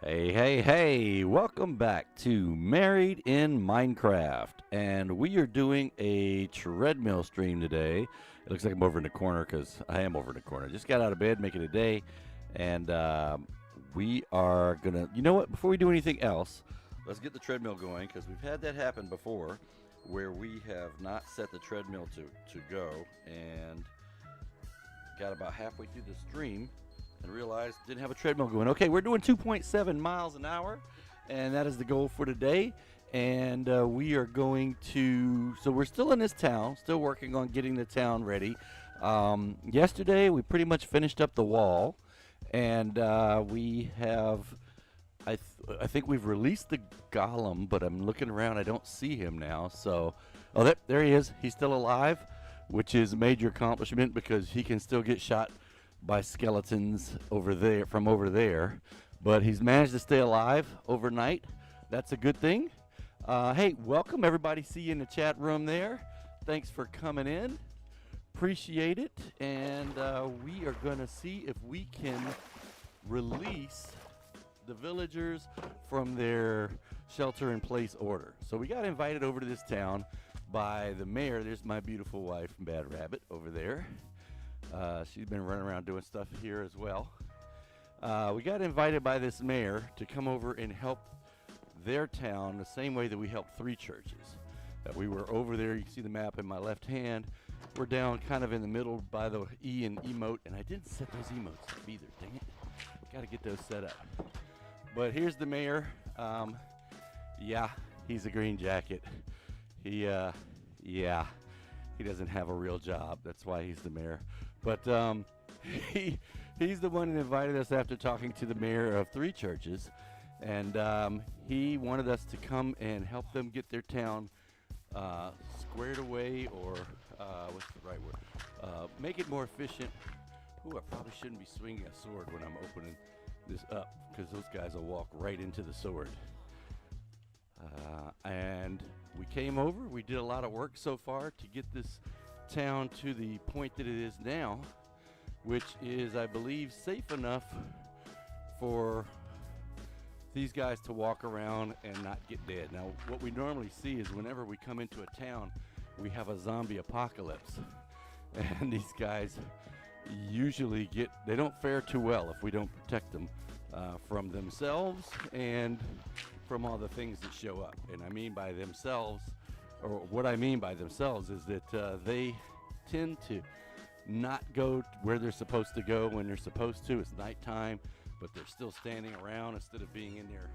Hey, hey, hey, welcome back to Married in Minecraft. And we are doing a treadmill stream today. It looks like I'm over in the corner because I am over in the corner. Just got out of bed, making a day. And we are going to, you know what, before we do anything else, let's get the treadmill going because we've had that happen before where we have not set the treadmill to go and got about halfway through the stream and realized didn't have a treadmill going. Okay, we're doing 2.7 miles an hour, and that is the goal for today. And we are going to, so we're still in this town, still working on getting the town ready. Yesterday, we pretty much finished up the wall, and we have, I think we've released the golem, but I'm looking around, I don't see him now. So, oh, there he is. He's still alive, which is a major accomplishment because he can still get shot by skeletons over there, but he's managed to stay alive overnight. That's a good thing. Hey, welcome everybody. See you in the chat room there. Thanks for coming in. Appreciate it. And we are going to see if we can release the villagers from their shelter-in-place order. So we got invited over to this town by the mayor. There's my beautiful wife, Bad Rabbit, over there. She's been running around doing stuff here as well. We got invited by this mayor to come over and help their town the same way that we helped 3 churches. That we were over there, you can see the map in my left hand. We're down kind of in the middle by the E and emote, and I didn't set those emotes up either, dang it. Gotta get those set up. But here's the mayor. Yeah, he's a green jacket. He doesn't have a real job. That's why he's the mayor. But he's the one that invited us after talking to the mayor of 3 churches. And he wanted us to come and help them get their town squared away, or what's the right word? Make it more efficient. Ooh, I probably shouldn't be swinging a sword when I'm opening this up because those guys will walk right into the sword. And we came over. We did a lot of work so far to get this town to the point that it is now, which is, I believe, safe enough for these guys to walk around and not get dead. Now, what we normally see is whenever we come into a town, we have a zombie apocalypse. And these guys usually they don't fare too well if we don't protect them from themselves and from all the things that show up. And I mean by themselves, or what I mean by themselves is that they tend to not go where they're supposed to go when they're supposed to. It's nighttime, but they're still standing around instead of being in their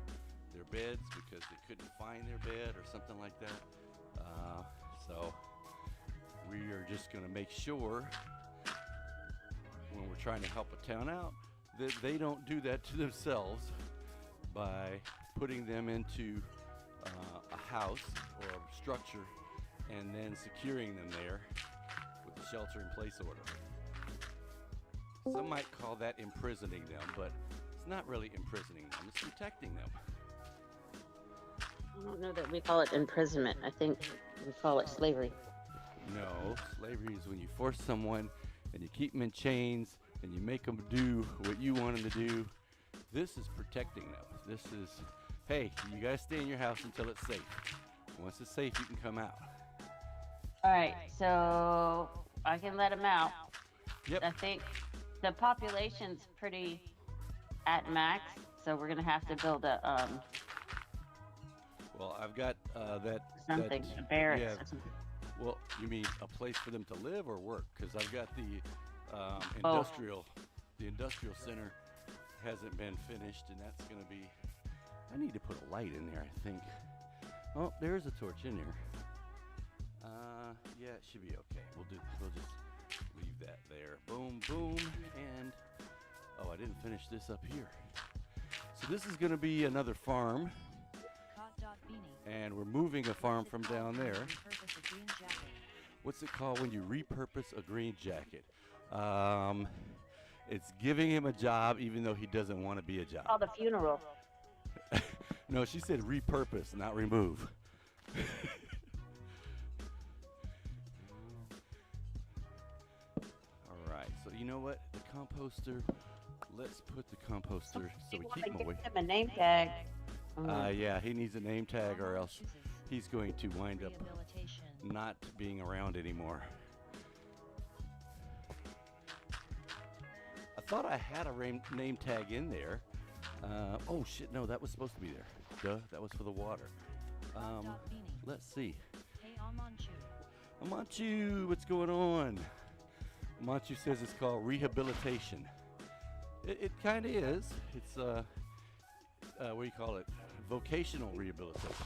beds because they couldn't find their bed or something like that. So we are just going to make sure when we're trying to help a town out that they don't do that to themselves by putting them into a house or a structure and then securing them there with the shelter-in-place order. Some might call that imprisoning them, but it's not really imprisoning them, it's protecting them. I don't know that we call it imprisonment. I think we call it slavery. No, slavery is when you force someone and you keep them in chains and you make them do what you want them to do. This is protecting them. This is, hey, you guys stay in your house until it's safe. Once it's safe, you can come out. All right, so I can let them out. Yep. I think the population's pretty at max, so we're gonna have to build a Well, I've got that something, a barracks or something. Well, you mean a place for them to live or work? Because I've got the industrial center hasn't been finished, and that's going to be. I need to put a light in there, I think. Oh, there's a torch in there. Yeah, it should be okay. We'll just leave that there. Boom, boom, and oh, I didn't finish this up here. So this is going to be another farm. And we're moving a farm from down there. What's it called when you repurpose a green jacket? It's giving him a job even though he doesn't want to be a job. Called a funeral. No, she said repurpose, not remove. All right, so you know what? The composter let's put the composter so we want keep to him give away. him a name tag. Yeah, he needs a name tag or else he's going to wind up not being around anymore. I thought I had a name tag in there. Oh shit, no, that was supposed to be there. Duh, that was for the water. Let's see. Hey, Amanchu. Amanchu, what's going on? Amanchu says it's called rehabilitation. It kind of is. It's, what do you call it? Vocational rehabilitation.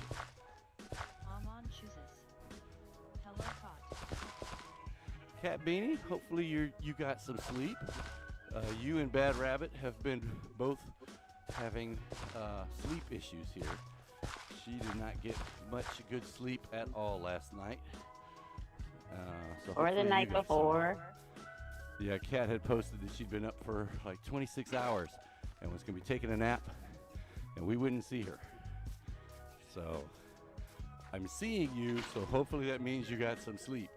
Amanchu says, hello, Pot. Cat Beanie, hopefully you got some sleep. You and Bad Rabbit have been both having sleep issues here. She did not get much good sleep at all last night. So Or the hopefully night you got before. some. Yeah, Kat had posted that she'd been up for like 26 hours and was going to be taking a nap, and we wouldn't see her. So I'm seeing you, so hopefully that means you got some sleep.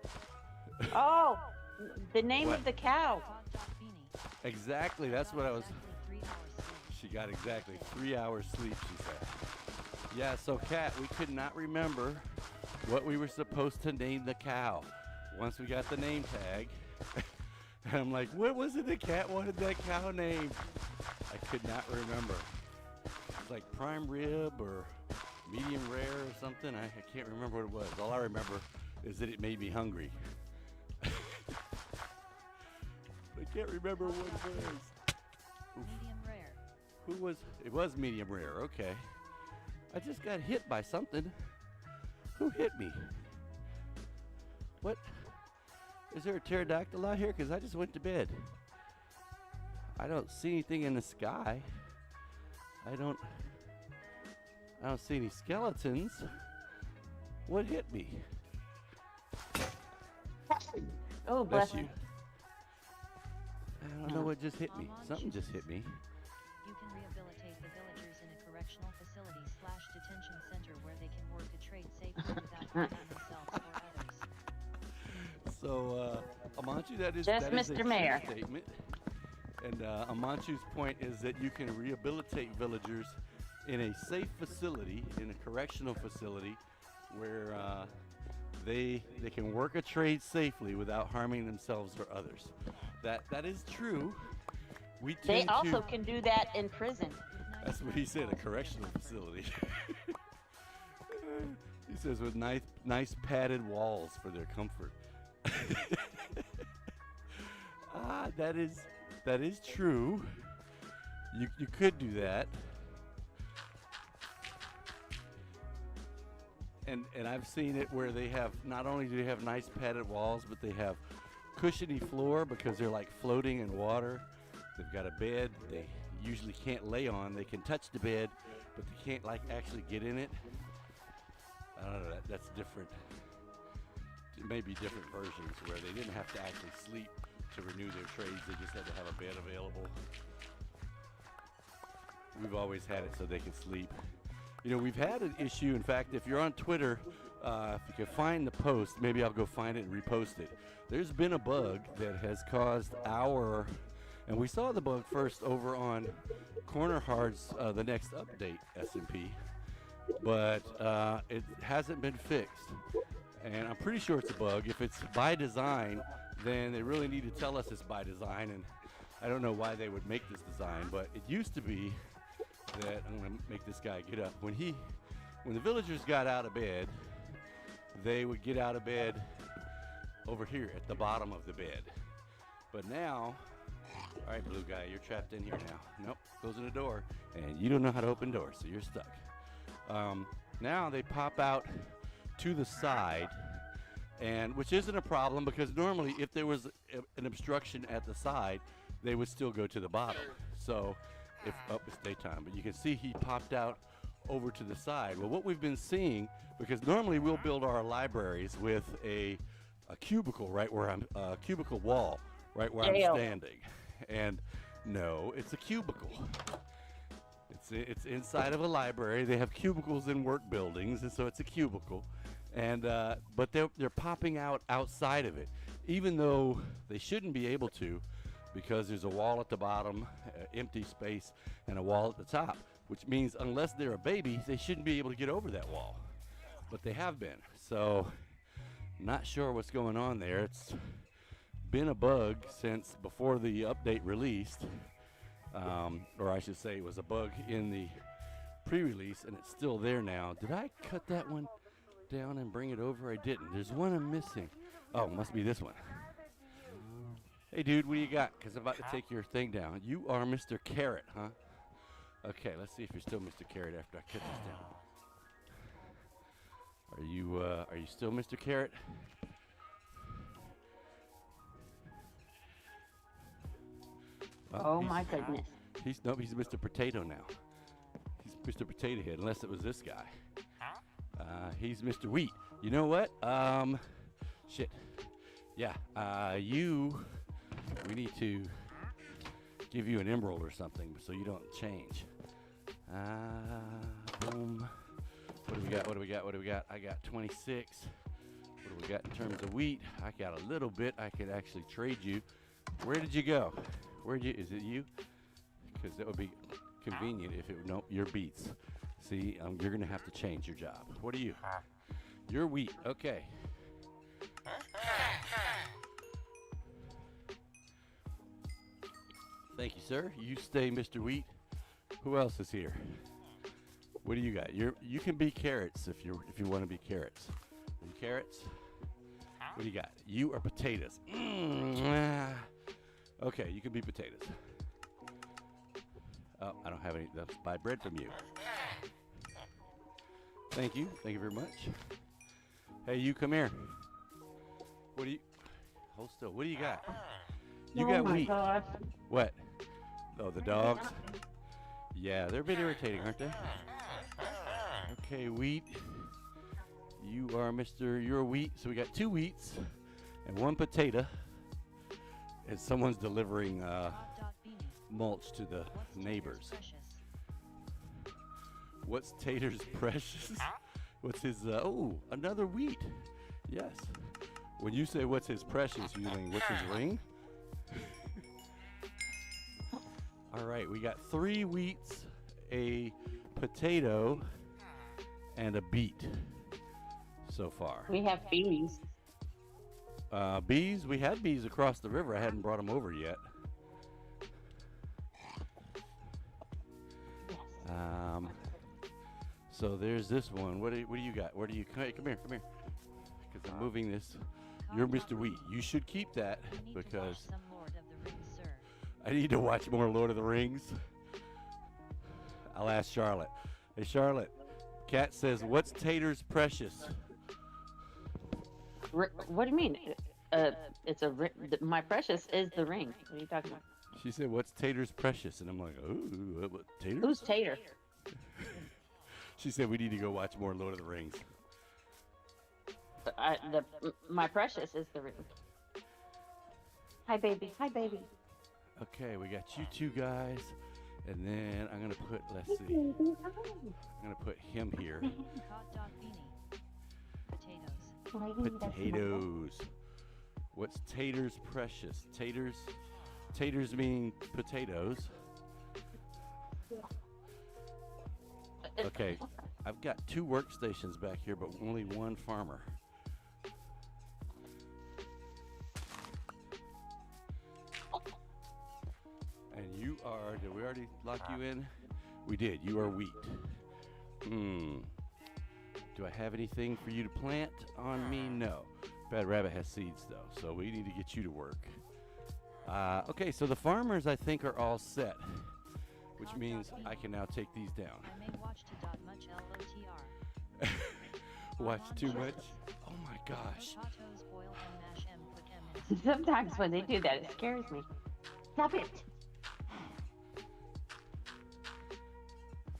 Oh, the name What? of the cow. Pot.beanie. Exactly, that's what I was. Exactly 3 hours sleep. She got exactly 3 hours sleep, she said. Yeah, so Kat, we could not remember what we were supposed to name the cow. Once we got the name tag, and I'm like, what was it the cat wanted that cow named? I could not remember. It was like prime rib or medium rare or something. I can't remember what it was. All I remember is that it made me hungry. I can't remember what it was. Medium rare. It was medium rare, okay. I just got hit by something. Who hit me? What? Is there a pterodactyl out here? Because I just went to bed. I don't see anything in the sky. I don't see any skeletons. What hit me? Oh, Bless bless you. him. I don't know what just hit me. Something just hit me. You can rehabilitate the villagers in a correctional facility / detention center where they can work a trade safely without harming themselves or others. So, Amanchu, that is Just that is a Mr. true Mayor. statement. And Amanchu's point is that you can rehabilitate villagers in a safe facility, in a correctional facility, where they can work a trade safely without harming themselves or others. That is true. We They tend also to. can do that in prison. That's what he said, a correctional facility. He says with nice padded walls for their comfort. That is true. You could do that. And I've seen it where they have, not only do they have nice padded walls, but they have cushiony floor because they're like floating in water. They've got a bed they usually can't lay on. They can touch the bed, but they can't like actually get in it. I don't know, that's different. It may be different versions where they didn't have to actually sleep to renew their trades. They just had to have a bed available. We've always had it so they can sleep. You know, we've had an issue. In fact, if you're on Twitter, if you can find the post, maybe I'll go find it and repost it. There's been a bug that has caused and we saw the bug first over on Corner Hard's the next update S1EP, but it hasn't been fixed. And I'm pretty sure it's a bug. If it's by design, then they really need to tell us it's by design. And I don't know why they would make this design, but it used to be that, I'm gonna make this guy get up. When the villagers got out of bed, they would get out of bed over here at the bottom of the bed. But now, all right, blue guy, you're trapped in here now. Nope, closing the door, and you don't know how to open doors, so you're stuck. Now they pop out to the side, and which isn't a problem because normally if there was an obstruction at the side, they would still go to the bottom. So if it's daytime, but you can see he popped out over to the side. Well, what we've been seeing, because normally we'll build our libraries with a cubicle right where a cubicle wall right where I'm standing, and no, it's a cubicle. It's inside of a library. They have cubicles in work buildings, and so it's a cubicle. And but they're popping out outside of it, even though they shouldn't be able to. because there's a wall at the bottom, empty space, and a wall at the top, which means unless they're a baby, they shouldn't be able to get over that wall. But they have been. So, not sure what's going on there. It's been a bug since before the update released, or I should say it was a bug in the pre-release, and it's still there now. Did I cut that one down and bring it over? I didn't. There's one I'm missing. Oh, must be this one. Hey, dude, what do you got? Because I'm about to take your thing down. You are Mr. Carrot, huh? Okay, let's see if you're still Mr. Carrot after I cut this down. Are you still Mr. Carrot? Oh my goodness. He's Mr. Potato now. He's Mr. Potato Head, unless it was this guy. He's Mr. Wheat. You know what? Shit. Yeah. We need to give you an emerald or something so you don't change. Boom. What do we got? I got 26. What do we got in terms of wheat? I got a little bit. I could actually trade you. Where did you go? Is it you? Because that would be convenient if it, nope, you're beets. See, you're going to have to change your job. What are you? You're wheat. Okay. Thank you, sir. You stay, Mr. Wheat. Who else is here? What do you got? You can be carrots if you want to be carrots. Are you carrots? What do you got? You are potatoes. Okay, you can be potatoes. Oh, I don't have any. Let's buy bread from you. Thank you. Thank you very much. Hey, you come here. What do you? Hold still. What do you got? You got wheat. God. What? Oh, the dogs? Yeah, they're a bit irritating, aren't they? Okay, wheat. You're wheat. So we got 2 wheats and 1 potato. And someone's delivering mulch to the neighbors. What's Tater's precious? What's his, another wheat. Yes. When you say what's his precious, you mean what's his ring? All right, we got 3 wheats, a potato, and a beet so far. We have bees. Bees? We had bees across the river. I hadn't brought them over yet. So there's this one. What do you got? Hey, come here. Because I'm moving this. You're Mr. Wheat. You should keep that because I need to watch more Lord of the Rings. I'll ask Charlotte. Hey, Charlotte. Kat says, what's Tater's precious? What do you mean? My precious is the ring. What are you talking about? She said, what's Tater's precious? And I'm like, ooh, what, Tater? Who's Tater? She said, we need to go watch more Lord of the Rings. My precious is the ring. Hi, baby. Okay, we got you 2 guys. And then I'm going to put, let's see. I'm going to put him here. Potatoes. What's Tater's precious? Taters mean potatoes. Okay, I've got 2 workstations back here, but only 1 farmer. And you are, did we already lock you in? We did, you are wheat. Do I have anything for you to plant on me? No. Bad Rabbit has seeds though, so we need to get you to work. Okay, so the farmers I think are all set, which means I can now take these down. Watch too much? Oh my gosh. Sometimes when they do that, it scares me. Stop it.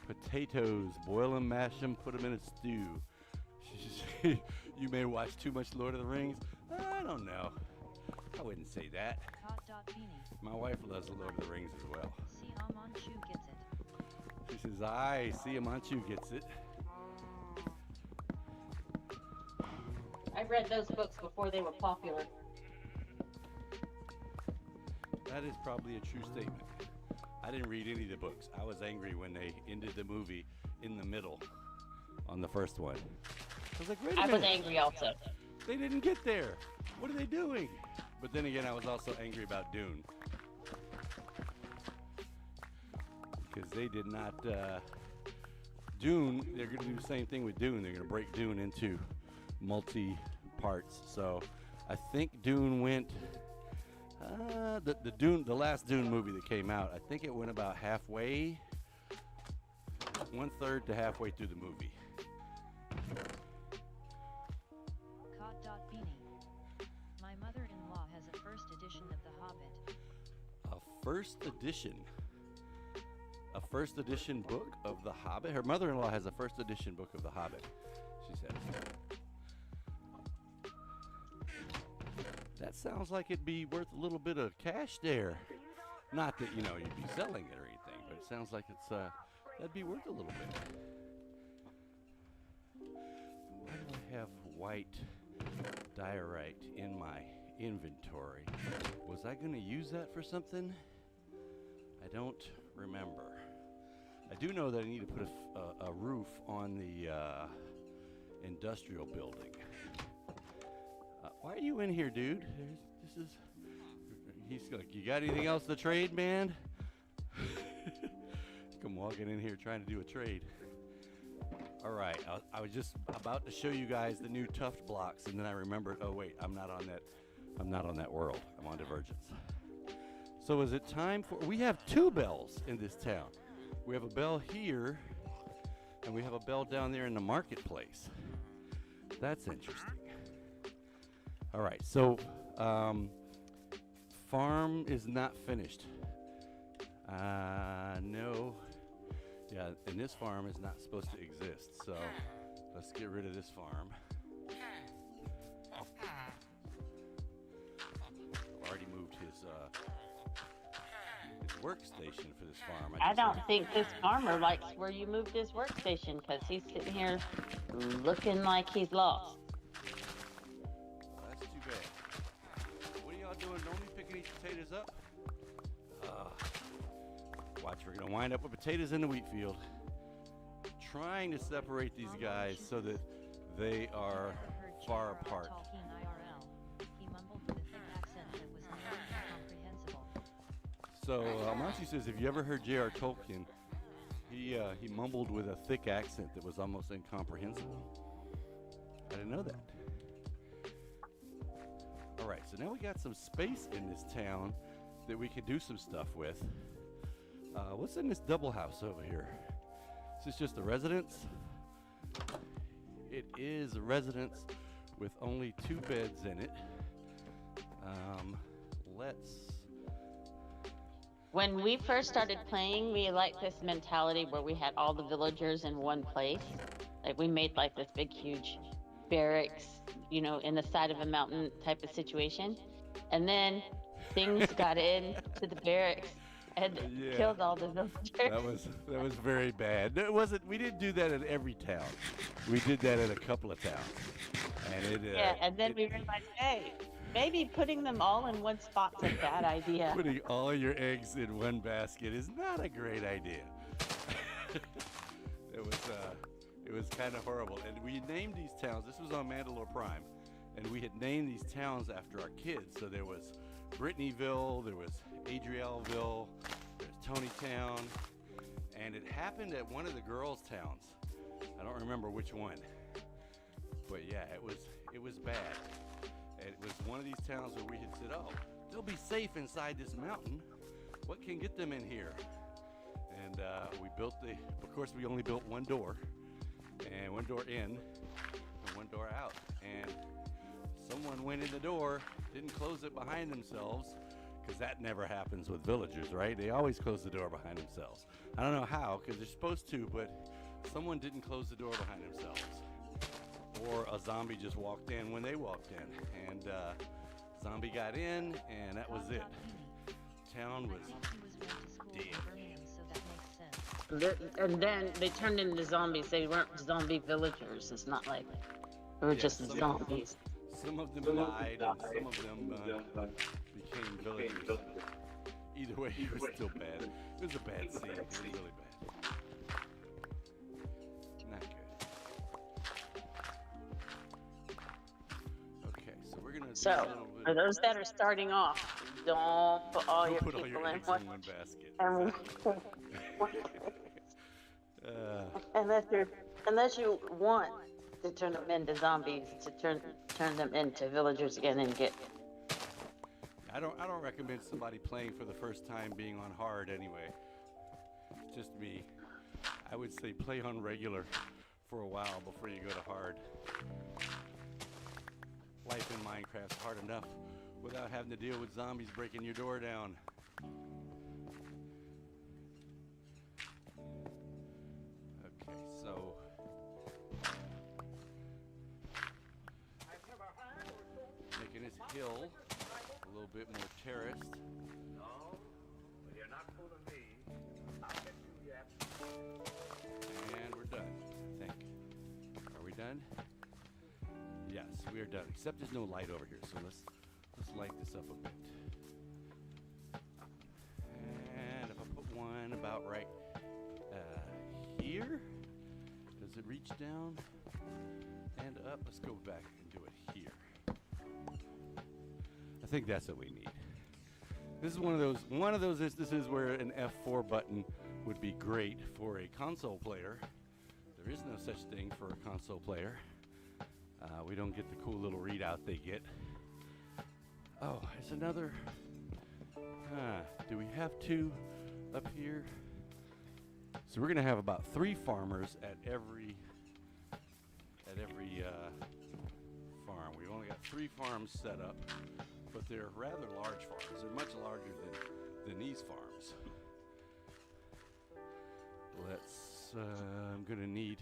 Potatoes, boil them, mash them, put them in a stew. You may watch too much Lord of the Rings. I don't know. I wouldn't say that. My wife loves the Lord of the Rings as well. She says, I see Amanchu gets it. I read those books before they were popular. That is probably a true statement. I didn't read any of the books. I was angry when they ended the movie in the middle on the first one. I was like, wait a I minute. was angry also. They didn't get there. What are they doing? But then again, I was also angry about Dune. Because they did not, Dune, they're going to do the same thing with Dune. They're going to break Dune into multi-parts. So I think Dune went, the last Dune movie that came out, I think it went about halfway, 1/3 to halfway through the movie. Beanie. My mother-in-law has a first edition of The Hobbit. A first edition? A first edition book of The Hobbit? Her mother-in-law has a first edition book of The Hobbit, she said. That sounds like it'd be worth a little bit of cash there. Not that, you'd be selling it or anything, but it sounds like it's, that'd be worth a little bit. Why do I have white diorite in my inventory? Was I going to use that for something? I don't remember. I do know that I need to put a roof on the industrial building. Why are you in here, dude? He's like, you got anything else to trade, man? Come walking in here trying to do a trade. All right, I was just about to show you guys the new tuft blocks, and then I remembered, oh wait, I'm not on that world. I'm on Divergence. So is it time for, we have 2 bells in this town. We have a bell here, and we have a bell down there in the marketplace. That's interesting. All right, so farm is not finished. No. Yeah, and this farm is not supposed to exist, so let's get rid of this farm. I've already moved his workstation for this farm. I don't think this farmer likes where you moved his workstation because he's sitting here looking like he's lost. That's too bad. What are y'all doing? Don't be picking these potatoes up. Watch, we're going to wind up with potatoes in the wheat field. Trying to separate these guys so that they are far apart. He mumbled with a thick accent that was nearly incomprehensible. So, Monty says, have you ever heard J.R. Tolkien? He mumbled with a thick accent that was almost incomprehensible. I didn't know that. All right, so now we got some space in this town that we can do some stuff with. What's in this double house over here? Is this just a residence? It is a residence with only 2 beds in it. When we first started playing, we liked this mentality where we had all the villagers in one place. Like we made like this big, huge barracks, in the side of a mountain type of situation. And then things got into the barracks and killed all the villagers. That was very bad. It wasn't. We didn't do that in every town. We did that in a couple of towns. And and then we realized, hey, maybe putting them all in one spot's a bad idea. Putting all your eggs in one basket is not a great idea. It was kind of horrible. And we named these towns. This was on Mandalore Prime, and we had named these towns after our kids. So there was Brittanyville, there was Adrielville, there's Tonytown, and it happened at one of the girls' towns. I don't remember which one, but yeah, it was bad. And it was one of these towns where we had said, oh, they'll be safe inside this mountain. What can get them in here? And we built of course we only built one door, and one door in, and one door out. And someone went in the door, didn't close it behind themselves, because that never happens with villagers, right? They always close the door behind themselves. I don't know how, because they're supposed to, but someone didn't close the door behind themselves. Or a zombie just walked in when they walked in, and zombie got in, and that was it. Town was dead. And then they turned into zombies. They weren't zombie villagers. It's not like they were just zombies. Some of them died, and some of them became villagers. Either way, it was still bad. It was a bad scene. It was really bad. Not good. Okay, so we're gonna do a So, little bit. for those that are starting off, don't put all Don't your put all people your in eggs one. in one basket. And unless you want to turn them into zombies, to turn them into villagers again and get. I don't recommend somebody playing for the first time being on hard anyway. Just me. I would say play on regular for a while before you go to hard. Life in Minecraft's hard enough without having to deal with zombies breaking your door down. Okay, so making this hill a little bit more terraced. No, but you're not fooling me. I'll get you yet. And we're done, I think. Are we done? Yes, we are done. Except there's no light over here, so let's light this up a bit. And if I put one about right here, does it reach down and up? Let's go back and do it here. I think that's what we need. This is one of those instances where an F4 button would be great for a console player. There is no such thing for a console player. We don't get the cool little readout they get. Oh, there's another. Do we have two up here? So we're gonna have about 3 farmers at every farm. We've only got 3 farms set up, but they're rather large farms. They're much larger than these farms. I'm gonna need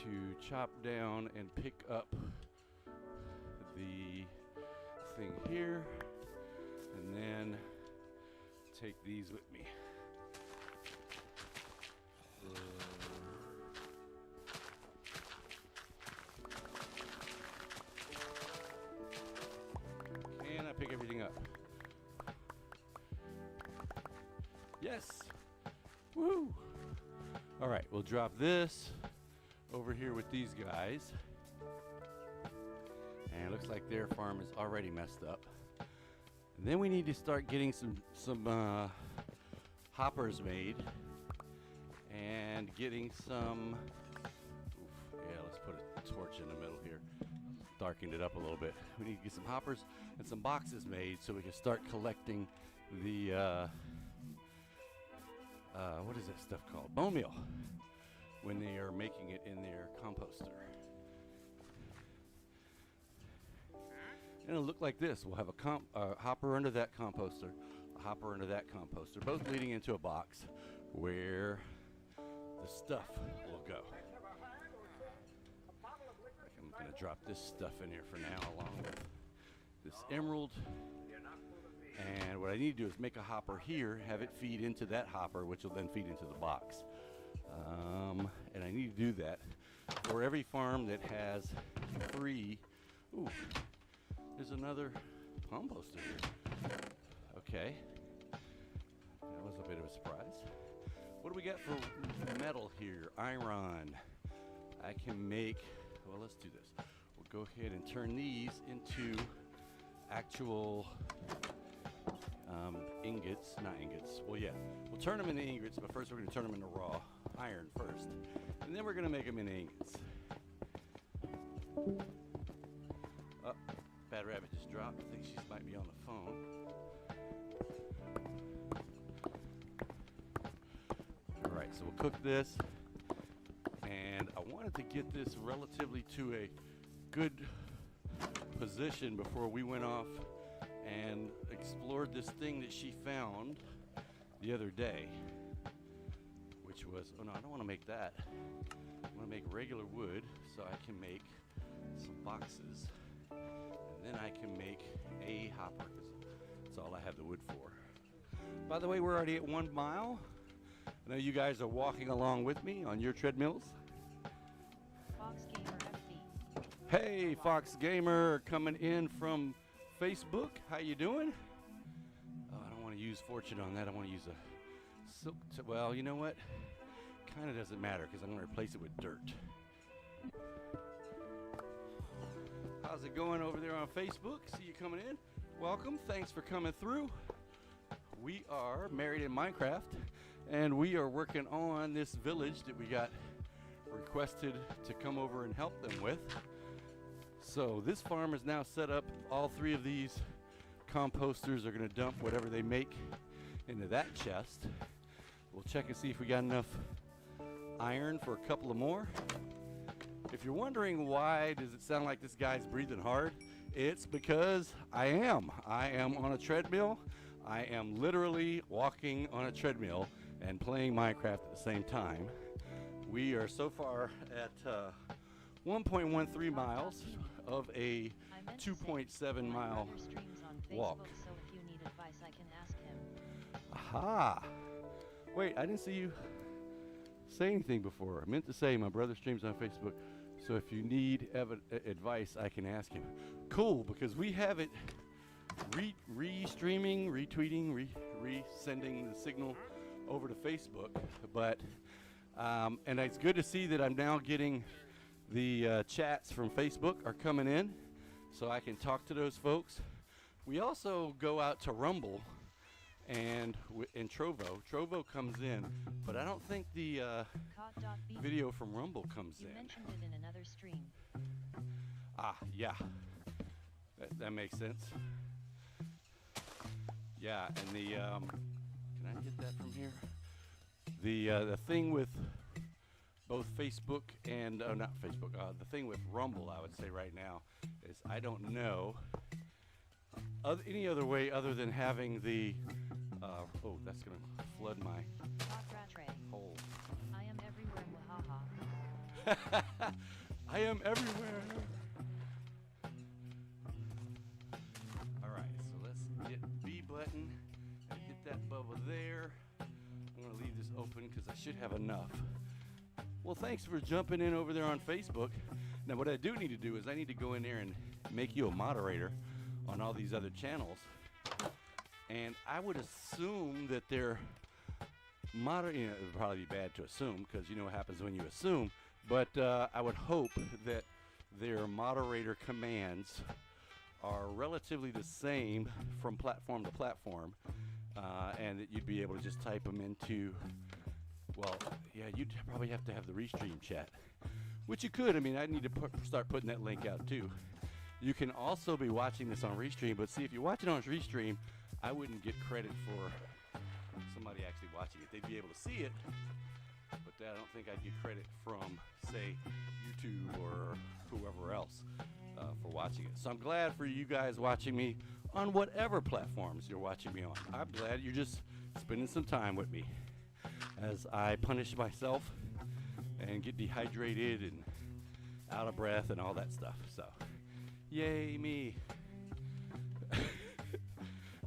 to chop down and pick up the thing here, and then take these with me. Can I pick everything up? Yes! Woo! All right, we'll drop this over here with these guys. And it looks like their farm is already messed up. And then we need to start getting some hoppers made and getting some. Yeah, let's put a torch in the middle here. Darkened it up a little bit. We need to get some hoppers and some boxes made so we can start collecting the what is that stuff called? Bone meal, when they are making it in their composter. And it'll look like this. We'll have a hopper under that composter, a hopper under that composter, both leading into a box where the stuff will go. I'm going to drop this stuff in here for now, along with this emerald. And what I need to do is make a hopper here, have it feed into that hopper, which will then feed into the box. And I need to do that for every farm that has 3. Ooh, there's another composter here. Okay, that was a bit of a surprise. What do we got for metal here? Iron. I can make, well, let's do this. We'll go ahead and turn these into actual ingots, not ingots. Well, yeah, we'll turn them into ingots, but first we're going to turn them into raw iron first, and then we're going to make them into ingots. Oh, Bad Rabbit just dropped. I think she might be on the phone. All right, so we'll cook this, and I wanted to get this relatively to a good position before we went off and explored this thing that she found the other day, which was, oh no, I don't want to make that. I want to make regular wood so I can make some boxes, and then I can make a hopper, because that's all I have the wood for. By the way, we're already at 1 mile. I know you guys are walking along with me on your treadmills. Fox Gamer FB. Hey, Fox Gamer, coming in from Facebook. How you doing? Oh, I don't want to use use Fortune on that. I want to use a silk. Well, you know what? Kind of doesn't matter because I'm going to replace it with dirt. How's it going over there on Facebook? See you coming in. Welcome. Thanks for coming through. We are Married in Minecraft, and we are working on this village that we got requested to come over and help them with. So this farm is now set up. All 3 of these composters are going to dump whatever they make into that chest. We'll check and see if we got enough iron for a couple of more. If you're wondering why does it sound like this guy's breathing hard, it's because I am on a treadmill. I am literally walking on a treadmill and playing Minecraft at the same time. We are so far at 1.13 miles of a 2.7 mile walk. So if you need advice, I can ask him. Aha! Wait, I didn't see you say anything before. I meant to say my brother streams on Facebook, so if you need advice, I can ask him. Cool, because we have it re-streaming, retweeting, re-sending the signal over to Facebook. But and it's good to see that I'm now getting the chats from Facebook are coming in, so I can talk to those folks. We also go out to Rumble and in Trovo. Trovo comes in, but I don't think the video from Rumble comes You in. mentioned it in another stream. Ah, yeah. That makes sense. Yeah, and the can I get that from here? The thing with both Facebook and not Facebook. The thing with Rumble, I would say right now, is I don't know any other way other than having the. Oh, that's gonna flood my Hot rat tray. hole. I am everywhere, wahaha. I am everywhere. All right, so let's get B button and get that bubble there. I'm gonna leave this open because I should have enough. Well, thanks for jumping in over there on Facebook. Now, what I do need to do is I need to go in there and make you a moderator on all these other channels. And I would assume that they're it would probably be bad to assume because you know what happens when you assume. But I would hope that their moderator commands are relatively the same from platform to platform, and that you'd be able to just type them into. Well, yeah, you'd probably have to have the restream chat, which you could. I mean, I need to start putting that link out too. You can also be watching this on Restream, but see, if you watch it on Restream, I wouldn't get credit for somebody actually watching it. They'd be able to see it, but I don't think I'd get credit from, say, YouTube or whoever else for watching it. So I'm glad for you guys watching me on whatever platforms you're watching me on. I'm glad you're just spending some time with me as I punish myself and get dehydrated and out of breath and all that stuff. So, yay me.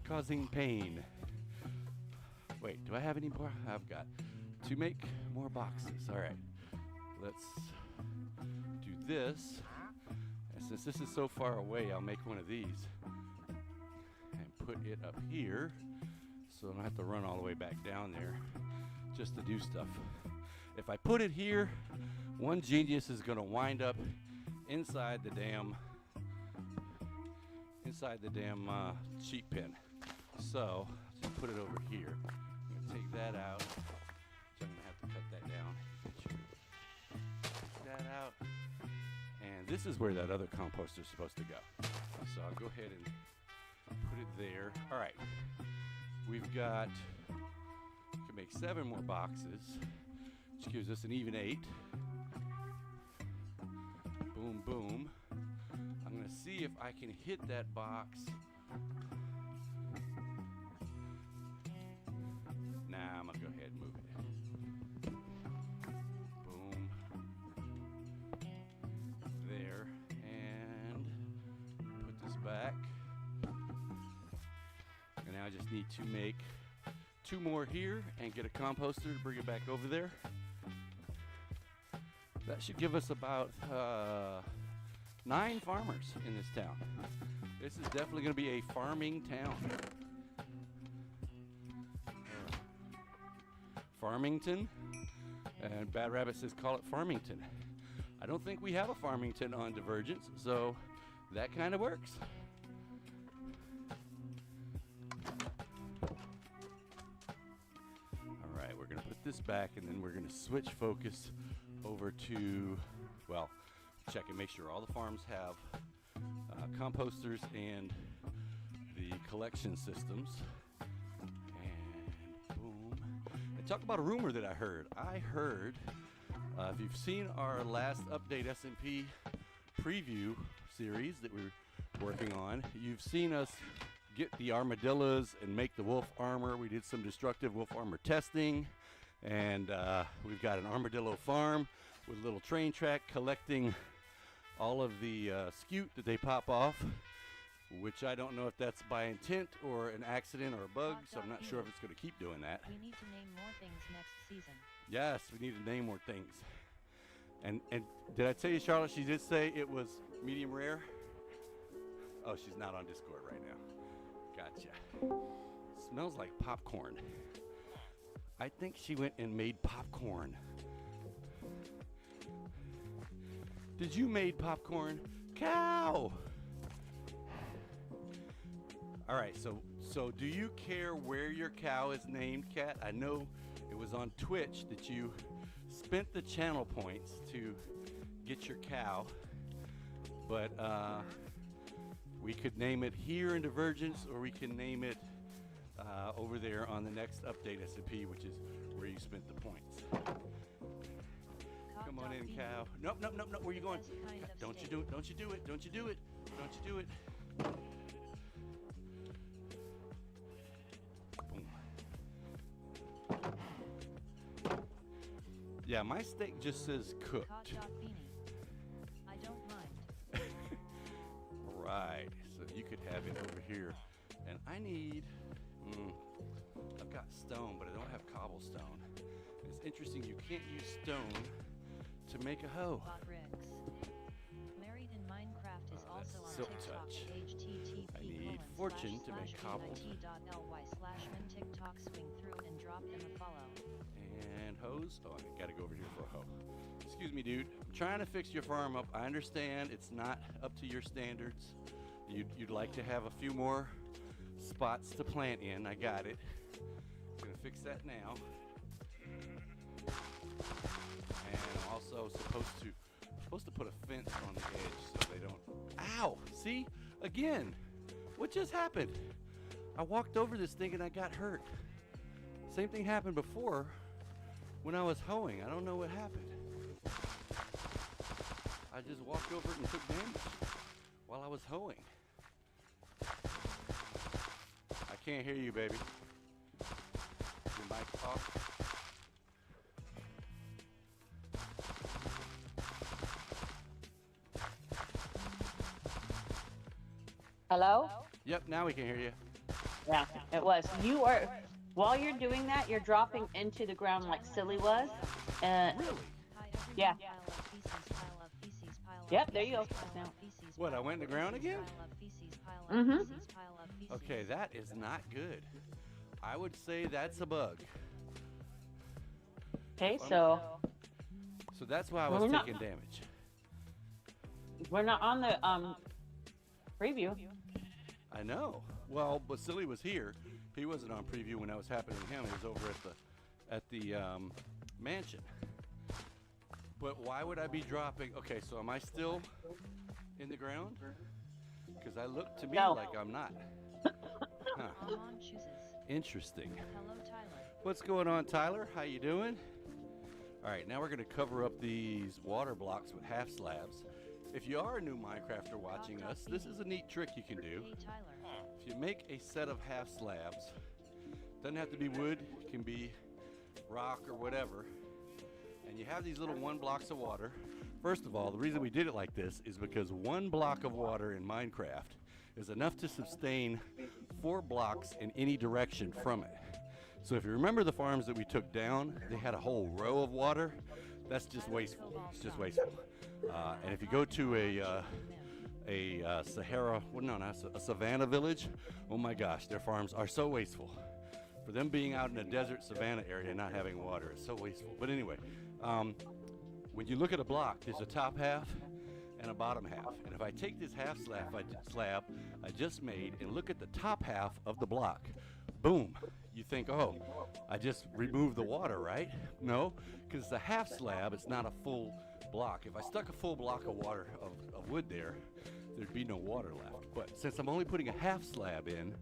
Causing pain. Wait, do I have any more? I've got to make more boxes. All right, let's do this. And since this is so far away, I'll make one of these and put it up here so I don't have to run all the way back down there just to do stuff. If I put it here, one genius is going to wind up inside the damn sheep pen. So just put it over here. I'm going to take that out. So I'm going to have to cut that down. Take that out. And this is where that other composter is supposed to go. So I'll go ahead and put it there. All right. We've got, we can make 7 more boxes, which gives us an even 8. Boom, boom. I'm going to see if I can hit that box. Nah, I'm going to go ahead and move it. Boom. There. And put this back. And now I just need to make 2 more here and get a composter to bring it back over there. That should give us about 9 farmers in this town. This is definitely going to be a farming town. Farmington, and Bad Rabbit says call it Farmington. I don't think we have a Farmington on Divergence, so that kind of works. All right, we're going to put this back, and then we're going to switch focus over to, well, check and make sure all the farms have composters and the collection systems. And boom. And talk about a rumor that I heard. I heard, if you've seen our last update S1EP preview series that we're working on, you've seen us get the armadillos and make the wolf armor. We did some destructive wolf armor testing, and we've got an armadillo farm with a little train track collecting all of the scute that they pop off, which I don't know if that's by intent or an accident or a bug, so I'm not sure if it's going to keep doing that. We need to name more things next season. Yes, we need to name more things. And did I tell you, Charlotte, she did say it was medium rare? Oh, she's not on Discord right now. Gotcha. Smells like popcorn. I think she went and made popcorn. Did you made popcorn? Cow! All right, so do you care where your cow is named, Kat? I know it was on Twitch that you spent the channel points to get your cow, but we could name it here in Divergence, or we can name it over there on the next update S1EP, which is where you spent the points. Come on in, cow. Nope, nope, nope, nope. Where are you going? Don't you do it. Don't you do it. Don't you do it. Don't you do it. Boom. Yeah, my steak just says cooked. I don't mind. Right. So you could have it over here. And I need, I've got stone, but I don't have cobblestone. It's interesting, you can't use stone to make a hoe. Married in Minecraft is also on Silk TikTok. touch. http:// I need fortune to make cobbles. bit.ly/min TikTok swing through and drop them a follow. And hose. Oh, I gotta go over here for a hoe. Excuse me, dude. I'm trying to fix your farm up. I understand it's not up to your standards. You'd like to have a few more spots to plant in. I got it. Gonna fix that now. And I'm also supposed to put a fence on the edge so they don't. Ow! See? Again. What just happened? I walked over this thing and I got hurt. Same thing happened before when I was hoeing. I don't know what happened. I just walked over it and took damage while I was hoeing. I can't hear you, baby. Your mic off. Hello? Yep, now we can hear you. Yeah, it was. You are, while you're doing that, you're dropping into the ground like Silly was. Really? Yeah. Yep, there you go. Now. What, I went in the ground again? Mm-hmm. Okay, that is not good. I would say that's a bug. Okay, so So that's why I was Well, we're not- taking damage. we're not on the preview. I know. Well, but Silly was here. He wasn't on preview when that was happening to him. He was over at the mansion. But why would I be dropping? Okay, so am I still in the ground? Because I look to me No. like I'm not. Huh. Alon chooses. Interesting. Hello, Tyler. What's going on, Tyler? How you doing? All right, now we're going to cover up these water blocks with half slabs. If you are a new Minecrafter watching us, this is a neat trick you can do. Hey, Tyler. If you make a set of half slabs, doesn't have to be wood, it can be rock or whatever, and you have these little 1 blocks of water. First of all, the reason we did it like this is because 1 block of water in Minecraft is enough to sustain 4 blocks in any direction from it. So if you remember the farms that we took down, they had a whole row of water. That's just wasteful. It's just wasteful. And if you go to a Sahara, well, no, not a savanna village, oh my gosh, their farms are so wasteful. For them being out in a desert savanna area and not having water is so wasteful. But anyway, when you look at a block, there's a top half and a bottom half. And if I take this half slab I just made and look at the top half of the block, boom, you think, oh, I just removed the water, right? No, because it's a half slab, it's not a full block. If I stuck a full block of water, of wood there, there'd be no water left. But since I'm only putting a half slab in,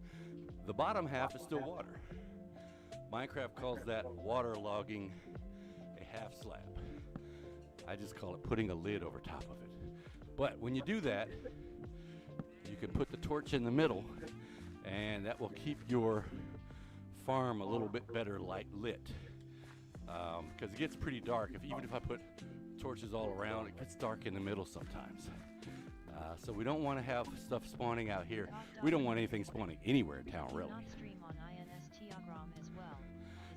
the bottom half is still water. Minecraft calls that waterlogging a half slab. I just call it putting a lid over top of it. But when you do that, you can put the torch in the middle, and that will keep your farm a little bit better lit. Because it gets pretty dark. Even if I put torches all around, it gets dark in the middle sometimes. So we don't want to have stuff spawning out here. We don't want anything spawning anywhere in town, really.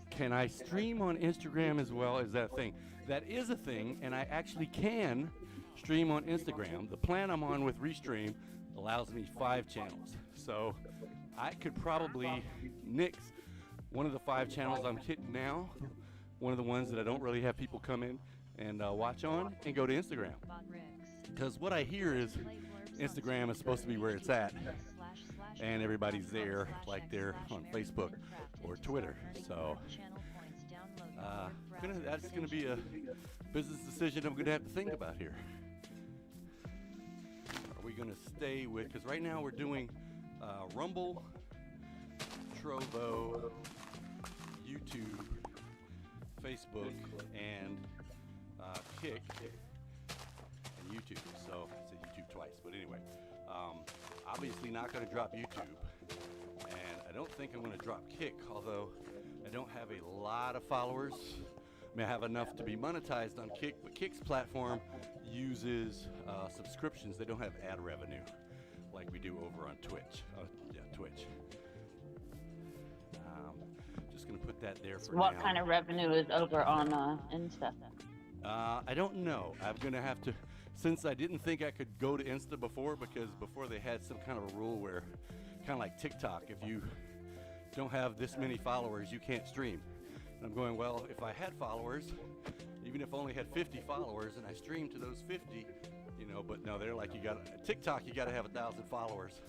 Can I stream on Instagram as well? Is that a thing? That is a thing, and I actually can stream on Instagram. The plan I'm on with Restream allows me 5 channels. So I could probably nix one of the 5 channels I'm hitting now, one of the ones that I don't really have people come in and watch on, and go to Instagram. Because what I hear is Instagram is supposed to be where it's at, and everybody's there, like they're on Facebook or Twitter. So that's going to be a business decision I'm going to have to think about here. Are we going to stay with, because right now we're doing Rumble, Trovo, YouTube, Facebook, and Kick, and YouTube. So I said YouTube twice, but anyway, obviously not going to drop YouTube, and I don't think I'm going to drop Kick, although I don't have a lot of followers. I mean, I have enough to be monetized on Kick, but Kick's platform uses subscriptions. They don't have ad revenue like we do over on Twitch. Twitch. Just going to put that there for now. What kind of revenue is over on Insta? I don't know. I'm going to have to, since I didn't think I could go to Insta before, because before they had some kind of a rule where, kind of like TikTok, if you don't have this many followers, you can't stream. And I'm going, well, if I had followers, even if I only had 50 followers and I streamed to those 50, but no, they're like, TikTok, you got to have 1,000 followers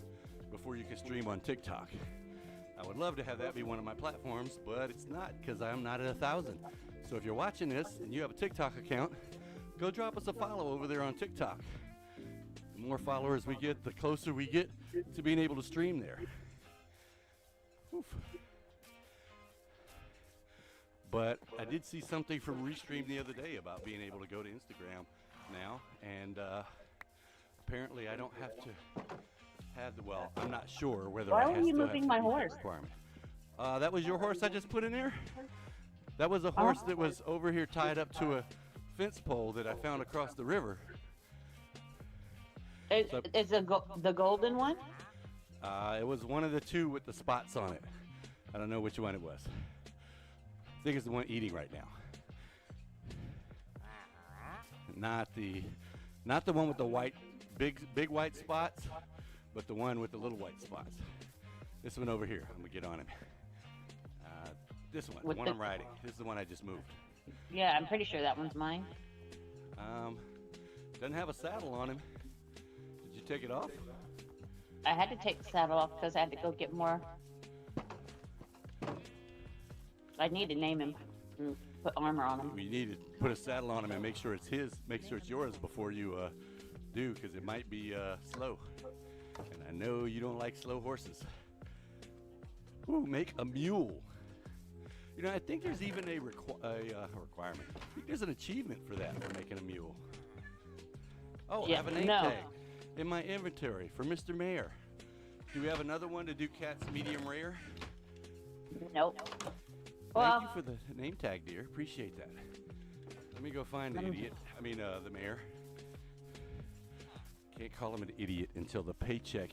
before you can stream on TikTok. I would love to have that be one of my platforms, but it's not, because I'm not at 1,000. So if you're watching this and you have a TikTok account, go drop us a follow over there on TikTok. The more followers we get, the closer we get to being able to stream there. Oof. But I did see something from Restream the other day about being able to go to Instagram now, and apparently I don't have to have the, well, I'm not sure whether Why I were have you to moving have my to meet that horse? requirement. That was your horse I just put in there? That was a horse that was over here tied up to a fence pole that I found across the river. Is the golden one? It was one of the 2 with the spots on it. I don't know which one it was. I think it's the one eating right now. Not the one with the white, big white spots, but the one with the little white spots. This one over here. I'm gonna get on him. This one, the one I'm riding. This is the one I just moved. Yeah, I'm pretty sure that one's mine. Doesn't have a saddle on him. Did you take it off? I had to take the saddle off because I had to go get more. I need to name him and put armor on him. We need to put a saddle on him and make sure it's his, make sure it's yours before you do, because it might be slow. And I know you don't like slow horses. Ooh, make a mule. I think there's even a requirement. I think there's an achievement for that, for making a mule. Oh, Yeah, I have a name no. tag in my inventory for Mr. Mayor. Do we have another one to do cats medium rare? Nope. Thank you for the name tag, dear. Appreciate that. Let me go find the idiot. The mayor. Can't call him an idiot until the paycheck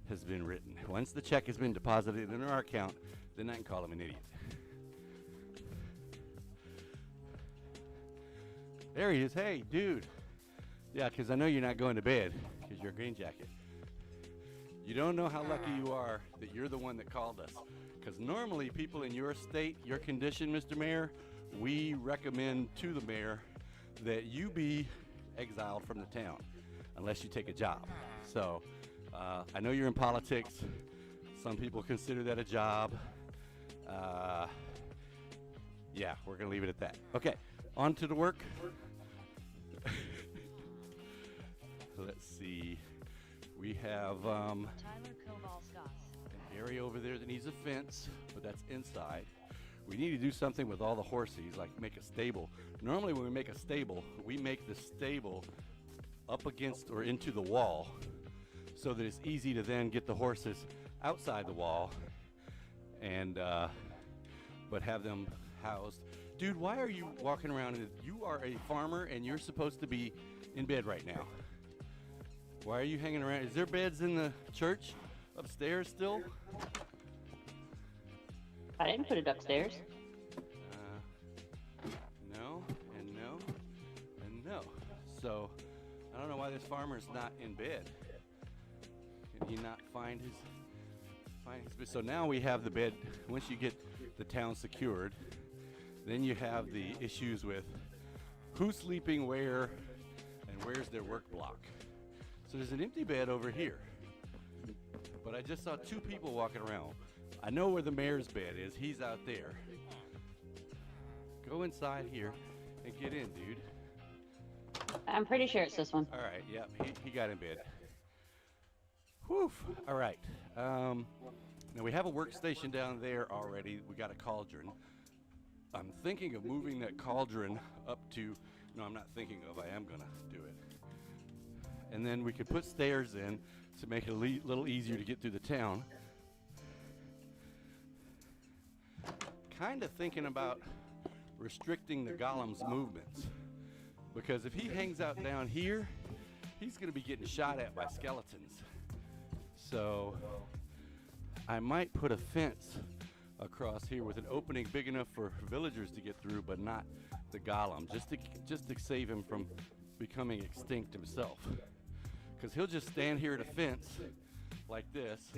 has been written. Once the check has been deposited in our account, then I can call him an idiot. There he is. Hey, dude. Yeah, because I know you're not going to bed because you're a green jacket. You don't know how lucky you are that you're the one that called us. Because normally people in your state, your condition, Mr. Mayor, we recommend to the mayor that you be exiled from the town unless you take a job. So I know you're in politics. Some people consider that a job. Yeah, we're gonna leave it at that. Okay, on to the work. Let's see. We have Tyler Kovalskas. an area over there that needs a fence, but that's inside. We need to do something with all the horses, like make a stable. Normally when we make a stable, we make the stable up against or into the wall so that it's easy to then get the horses outside the wall and but have them housed. Dude, why are you walking around? You are a farmer and you're supposed to be in bed right now. Why are you hanging around? Is there beds in the church upstairs still? I didn't put it upstairs. No, and no, and no. So I don't know why this farmer's not in bed. Can he not find his bed? So now we have the bed. Once you get the town secured, then you have the issues with who's sleeping where and where's their work block. So there's an empty bed over here, but I just saw two people walking around. I know where the mayor's bed is. He's out there. Go inside here and get in, dude. I'm pretty sure it's this one. All right, yep, he got in bed. Whew, all right. Now we have a workstation down there already. We got a cauldron. I'm thinking of moving that cauldron up to, no, I'm not thinking of, I am gonna do it. And then we could put stairs in to make it a little easier to get through the town. Kind of thinking about restricting the golem's movements, because if he hangs out down here, he's going to be getting shot at by skeletons. So I might put a fence across here with an opening big enough for villagers to get through, but not the golem, just to save him from becoming extinct himself. Because he'll just stand here at a fence like this,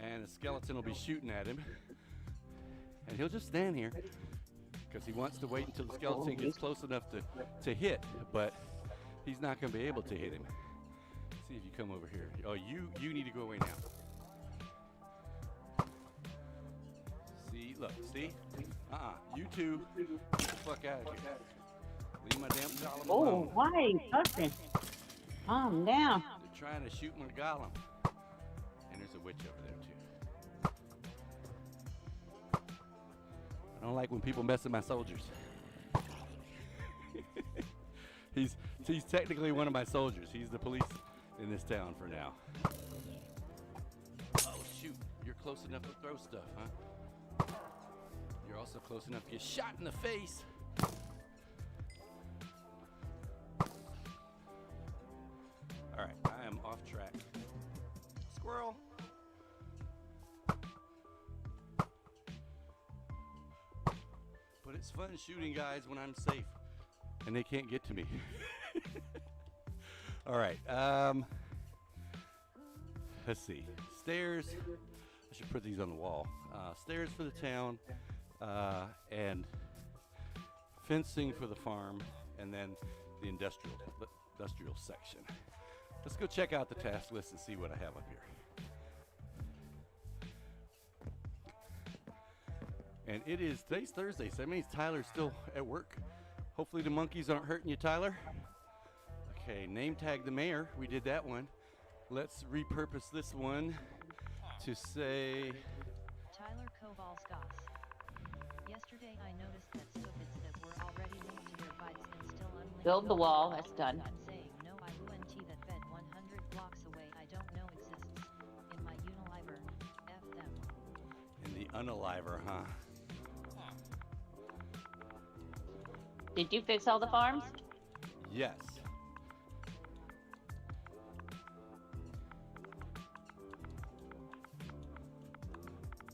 and a skeleton will be shooting at him. And he'll just stand here because he wants to wait until the skeleton gets close enough to hit, but he's not going to be able to hit him. See if you come over here. Oh, you need to go away now. See, look, see? You two, get the fuck out of here. Leave my damn golem alone. Oh, why? Husband. Calm down. They're trying to shoot my golem. And there's a witch over there too. I don't like when people mess with my soldiers. He's technically one of my soldiers. He's the police in this town for now. Oh shoot, you're close enough to throw stuff, huh? You're also close enough to get shot in the face. All right, I am off track. Squirrel. But it's fun shooting guys when I'm safe and they can't get to me. All right, let's see. Stairs, I should put these on the wall. Stairs for the town, and fencing for the farm, and then the industrial section. Let's go check out the task list and see what I have up here. And today's Thursday, so that means Tyler's still at work. Hopefully the monkeys aren't hurting you, Tyler. Okay, name tag the mayor. We did that one. Let's repurpose this one to say... Tyler Kovalskas. Yesterday I noticed that stupids that were already moved to their bites and still unlinked. Build the wall. That's done. I'm saying no IUNT that bed 100 blocks away I don't know exists. In my Uniliver. F them. In the unaliver, huh? Did you fix all the farms? Yes.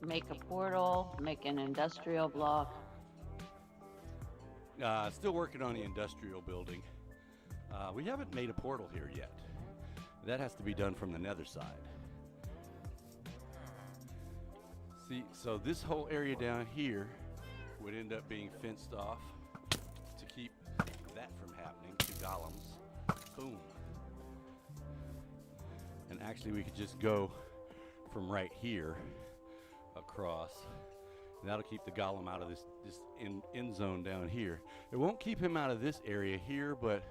Make a portal, make an industrial block. Still working on the industrial building. We haven't made a portal here yet. That has to be done from the nether side. See, so this whole area down here would end up being fenced off to keep that from happening to golems. Boom. And actually we could just go from right here across, and that'll keep the golem out of this end zone down here. It won't keep him out of this area here, but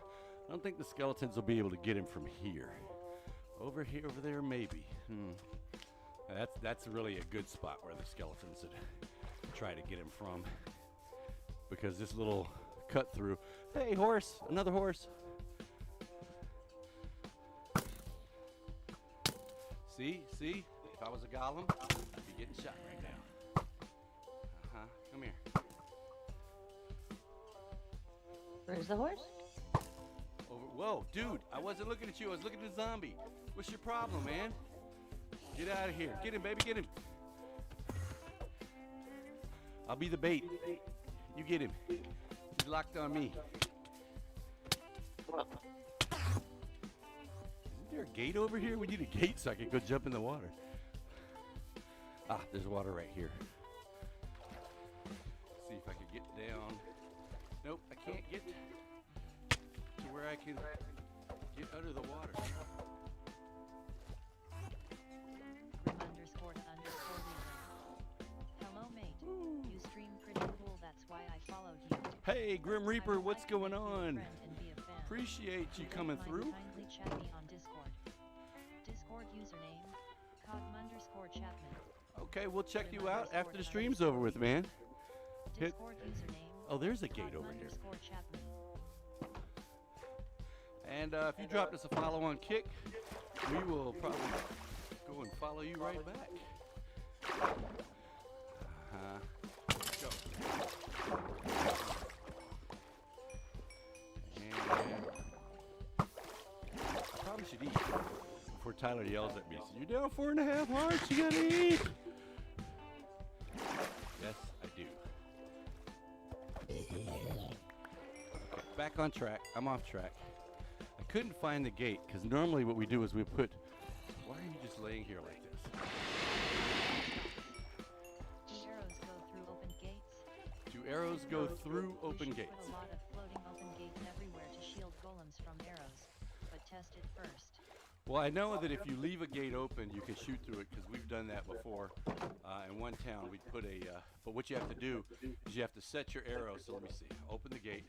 I don't think the skeletons will be able to get him from here. Over here, over there, maybe. That's really a good spot where the skeletons would try to get him from, because this little cut through. Hey, horse! Another horse. See? If I was a golem, I'd be getting shot right now. Come here. Where's the horse? Over. Whoa, dude! I wasn't looking at you. I was looking at the zombie. What's your problem, man? Get out of here. Get him, baby. Get him. I'll be the bait. You get him. He's locked on me. Isn't there a gate over here? We need a gate so I can go jump in the water. Ah, there's water right here. See if I can get down. Nope, I can't get to where I can get under the water. Hello, mate. You stream pretty cool. That's why I followed you. Hey, Grim Reaper, what's going on? Friend and be a fan. Appreciate you coming through. Kindly chat me on Discord. Discord username cog_Chapman. Okay, we'll check you out after the stream's over with, man. Hit. Discord username. Oh, there's a gate over here. cog_Chapman. And if you dropped us a follow on Kick, we will probably go and follow you right back. Let's go. And I probably should eat before Tyler yells at me. So you're down 4.5 hearts, you gotta eat. Yes, I do. Okay, back on track. I'm off track. I couldn't find the gate because normally what we do is we put. Why are you just laying here like this? Do arrows go through open gates? Do arrows go through open We should gates? Put a lot of floating open gates everywhere to shield golems from arrows, but test it first. Well, I know that if you leave a gate open, you can shoot through it because we've done that before. In one town, we put a. But what you have to do is you have to set your arrow. So let me see. Open the gate,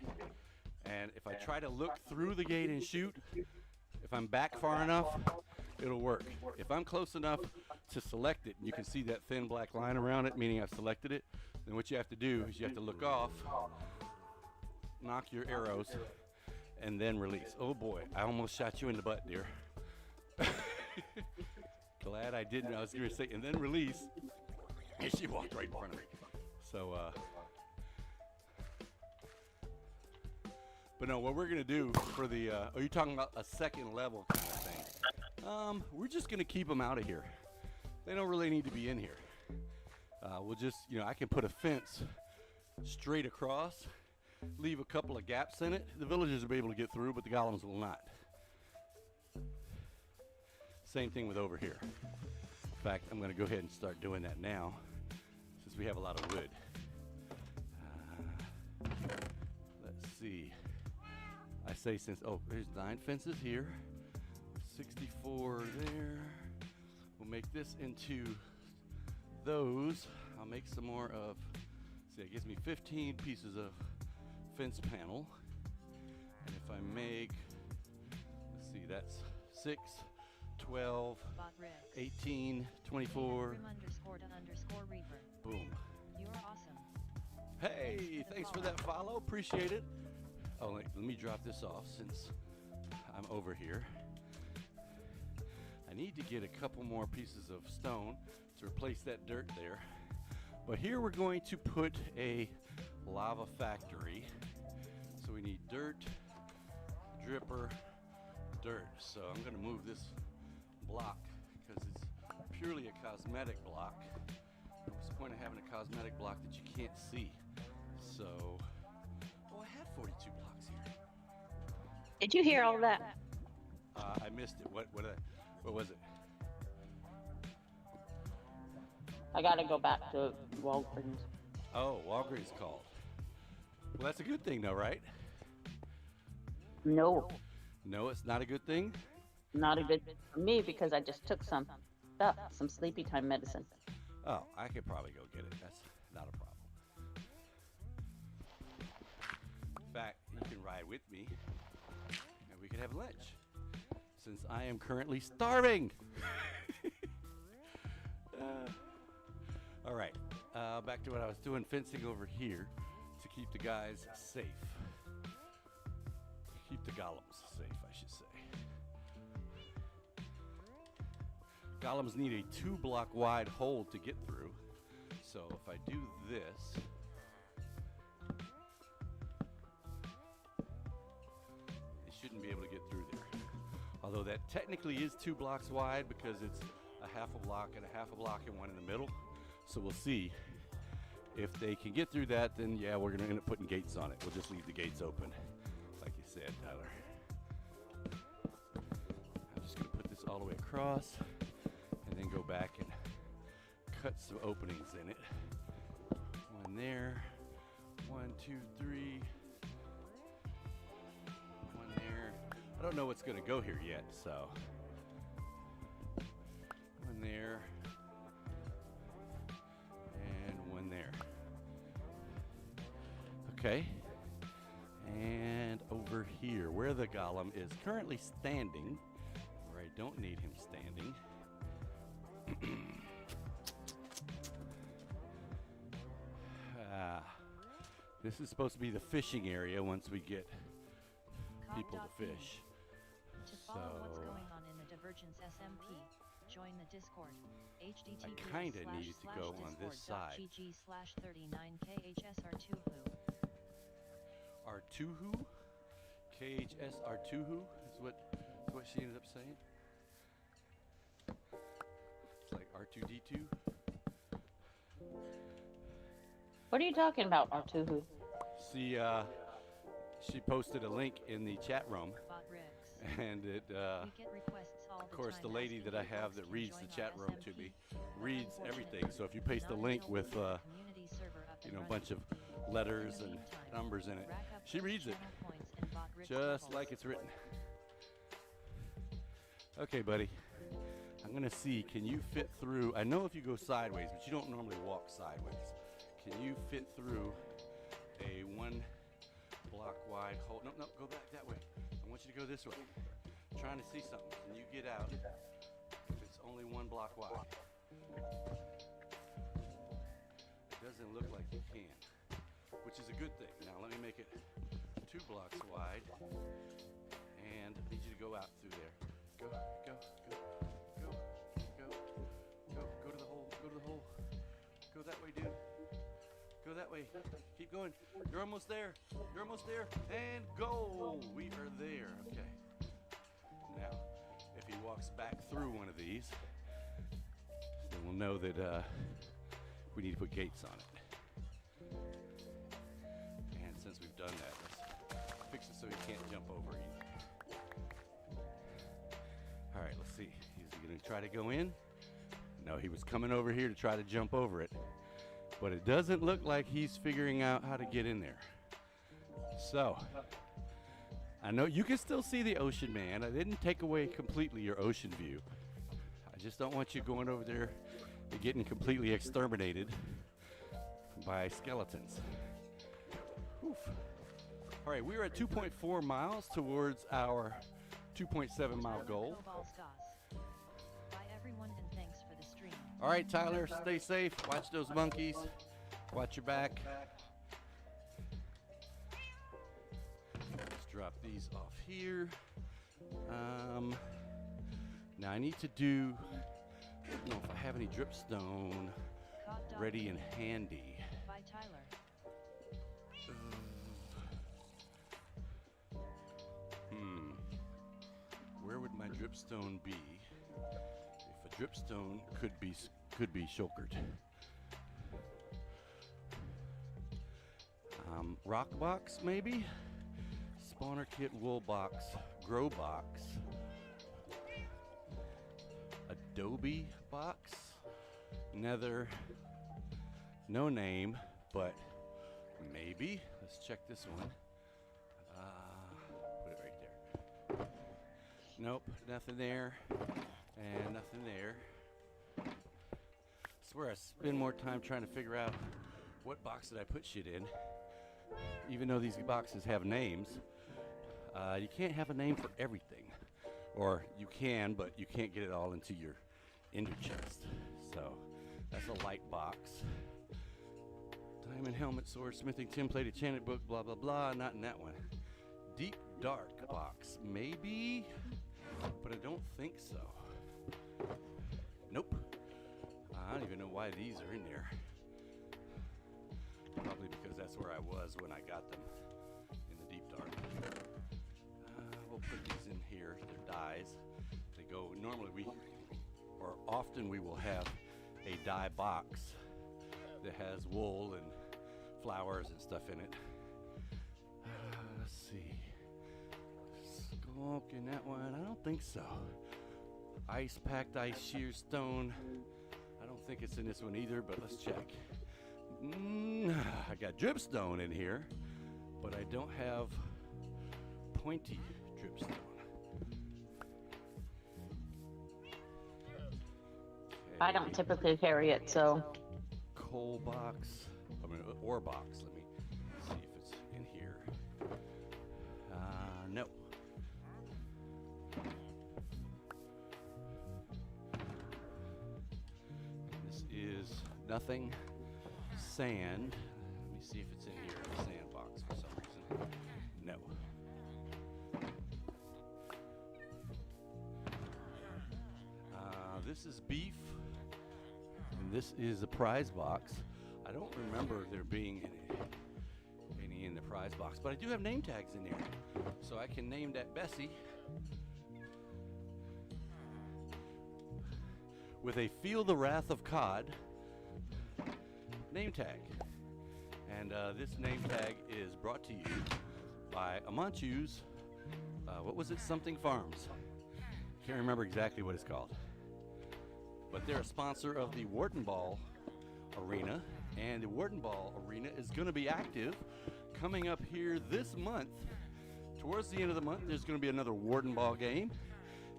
and if I try to look through the gate and shoot, if I'm back far enough, it'll work. If I'm close enough to select it, and you can see that thin black line around it, meaning I've selected it, then what you have to do is you have to look off, knock your arrows, and then release. Oh boy, I almost shot you in the butt, dear. Glad I didn't. I was going to say, and then release. And she walked right in front of me. So, but no, what we're going to do for the, oh, you're talking about a second level kind of thing. We're just going to keep them out of here. They don't really need to be in here. We'll just, I can put a fence straight across, leave a couple of gaps in it. The villagers will be able to get through, but the golems will not. Same thing with over here. In fact, I'm going to go ahead and start doing that now, since we have a lot of wood. Let's see. I say since, there's 9 fences here, 64 there. We'll make this into those. I'll make some more of, see, it gives me 15 pieces of fence panel. And if I make, let's see, that's 6, 12, 18, 24. Reaper. Boom. You're awesome. Hey, thanks for that follow. Appreciate it. Oh, let me drop this off since I'm over here. I need to get a couple more pieces of stone to replace that dirt there. But here we're going to put a lava factory. So we need dirt, dripper, dirt. So I'm going to move this block because it's purely a cosmetic block. What's the point of having a cosmetic block that you can't see? So, I had 42 blocks here. Did you hear all that? I missed it. What was it? I gotta go back to Walgreens. Oh, Walgreens called. Well, that's a good thing, though, right? No, No, it's not a good thing. not a good for me because I just took some stuff, some sleepy time medicine. Oh, I could probably go get it. That's not a problem. In fact, you can ride with me, and we could have lunch. Since I am currently starving. All right, back to what I was doing, fencing over here to keep the guys safe. Keep the golems safe, I should say. Golems need a 2-block wide hole to get through. So if I do this, they shouldn't be able to get through there. Although that technically is 2 blocks wide because it's a half a block and a half a block and one in the middle. So we'll see. If they can get through that, then yeah, we're gonna end up putting gates on it. We'll just leave the gates open, like you said, Tyler. I'm just gonna put this all the way across and then go back and cut some openings in it. One there, 1, 2, 3. One there. I don't know what's gonna go here yet, so. One there. And one there. Okay. And over here, where the golem is currently standing, where I don't need him standing. This is supposed to be the fishing area once we get people to fish. To follow what's going on in the Divergence SMP, join the Discord. I kinda needed to go on this side. GG/39KHSR2who. R2who? KHS R2who is what she ended up saying. It's like R2D2. What are you talking about, Artuhu? She posted a link in the chat room, Bot Ricks. and it We get requests all of course the time lady asking that I if have folks that can reads the join chat our room to SMP. me reads everything. So if you paste a link with Community server up and a running. bunch of letters and numbers in it, Rack up she those reads it channel points and Bot Ricks just bubbles. like it's written. Okay, buddy. I'm gonna see, can you fit through? I know if you go sideways, but you don't normally walk sideways. Can you fit through a 1-block wide hole? No, go back that way. I want you to go this way. I'm trying to see something. Can you get out if it's only 1 block wide? It doesn't look like you can, which is a good thing. Now let me make it 2 blocks wide, and I need you to go out through there. Go to the hole, go to the hole. Go that way, dude. Go that way. Keep going. You're almost there. You're almost there. And go. We are there. Okay. Now, if he walks back through one of these, then we'll know that we need to put gates on it. And since we've done that, let's fix it so he can't jump over either. All right, let's see. Is he going to try to go in? No, he was coming over here to try to jump over it. But it doesn't look like he's figuring out how to get in there. So, I know you can still see the ocean, man. I didn't take away completely your ocean view. I just don't want you going over there and getting completely exterminated by skeletons. Oof. All right, we are at 2.4 miles towards our 2.7 mile goal. Bye everyone and thanks for the stream. All right, Tyler, stay safe. Watch those monkeys. Watch your back. Let's drop these off here. Now I need to do, I don't know if I have any dripstone ready and handy. Bye Tyler. Where would my dripstone be if a dripstone could be shulkered? Rock box maybe? Spawner kit, wool box, grow box, Adobe box, nether, no name, but maybe. Let's check this one. Put it right there. Nope, nothing there, and nothing there. I swear I spend more time trying to figure out what box did I put shit in. Even though these boxes have names, you can't have a name for everything. Or you can, but you can't get it all into your ender chest. So that's a light box. Diamond helmet, sword, smithing, tin plate, enchanted book, blah blah blah. Not in that one. Deep dark box, maybe, but I don't think so. Nope. I don't even know why these are in there. Probably because that's where I was when I got them, in the deep dark. We'll put these in here. They're dyes. They go, normally often we will have a dye box that has wool and flowers and stuff in it. Let's see. Skulk in that one? I don't think so. Ice packed ice shear stone. I don't think it's in this one either, but let's check. I got dripstone in here, but I don't have pointy dripstone. I don't typically carry it, so. Coal box, ore box. Let me see if it's in here. No. This is nothing. Sand. Let me see if it's in here in the sand box for some reason. No. This is beef, and this is a prize box. I don't remember there being any in the prize box, but I do have name tags in there, so I can name that Bessie with a Feel the Wrath of Cod name tag. And this name tag is brought to you by Amanchu's, what was it, something farms. Can't remember exactly what it's called. But they're a sponsor of the Warden Ball Arena, and the Warden Ball Arena is going to be active coming up here this month. Towards the end of the month, there's going to be another Warden Ball game.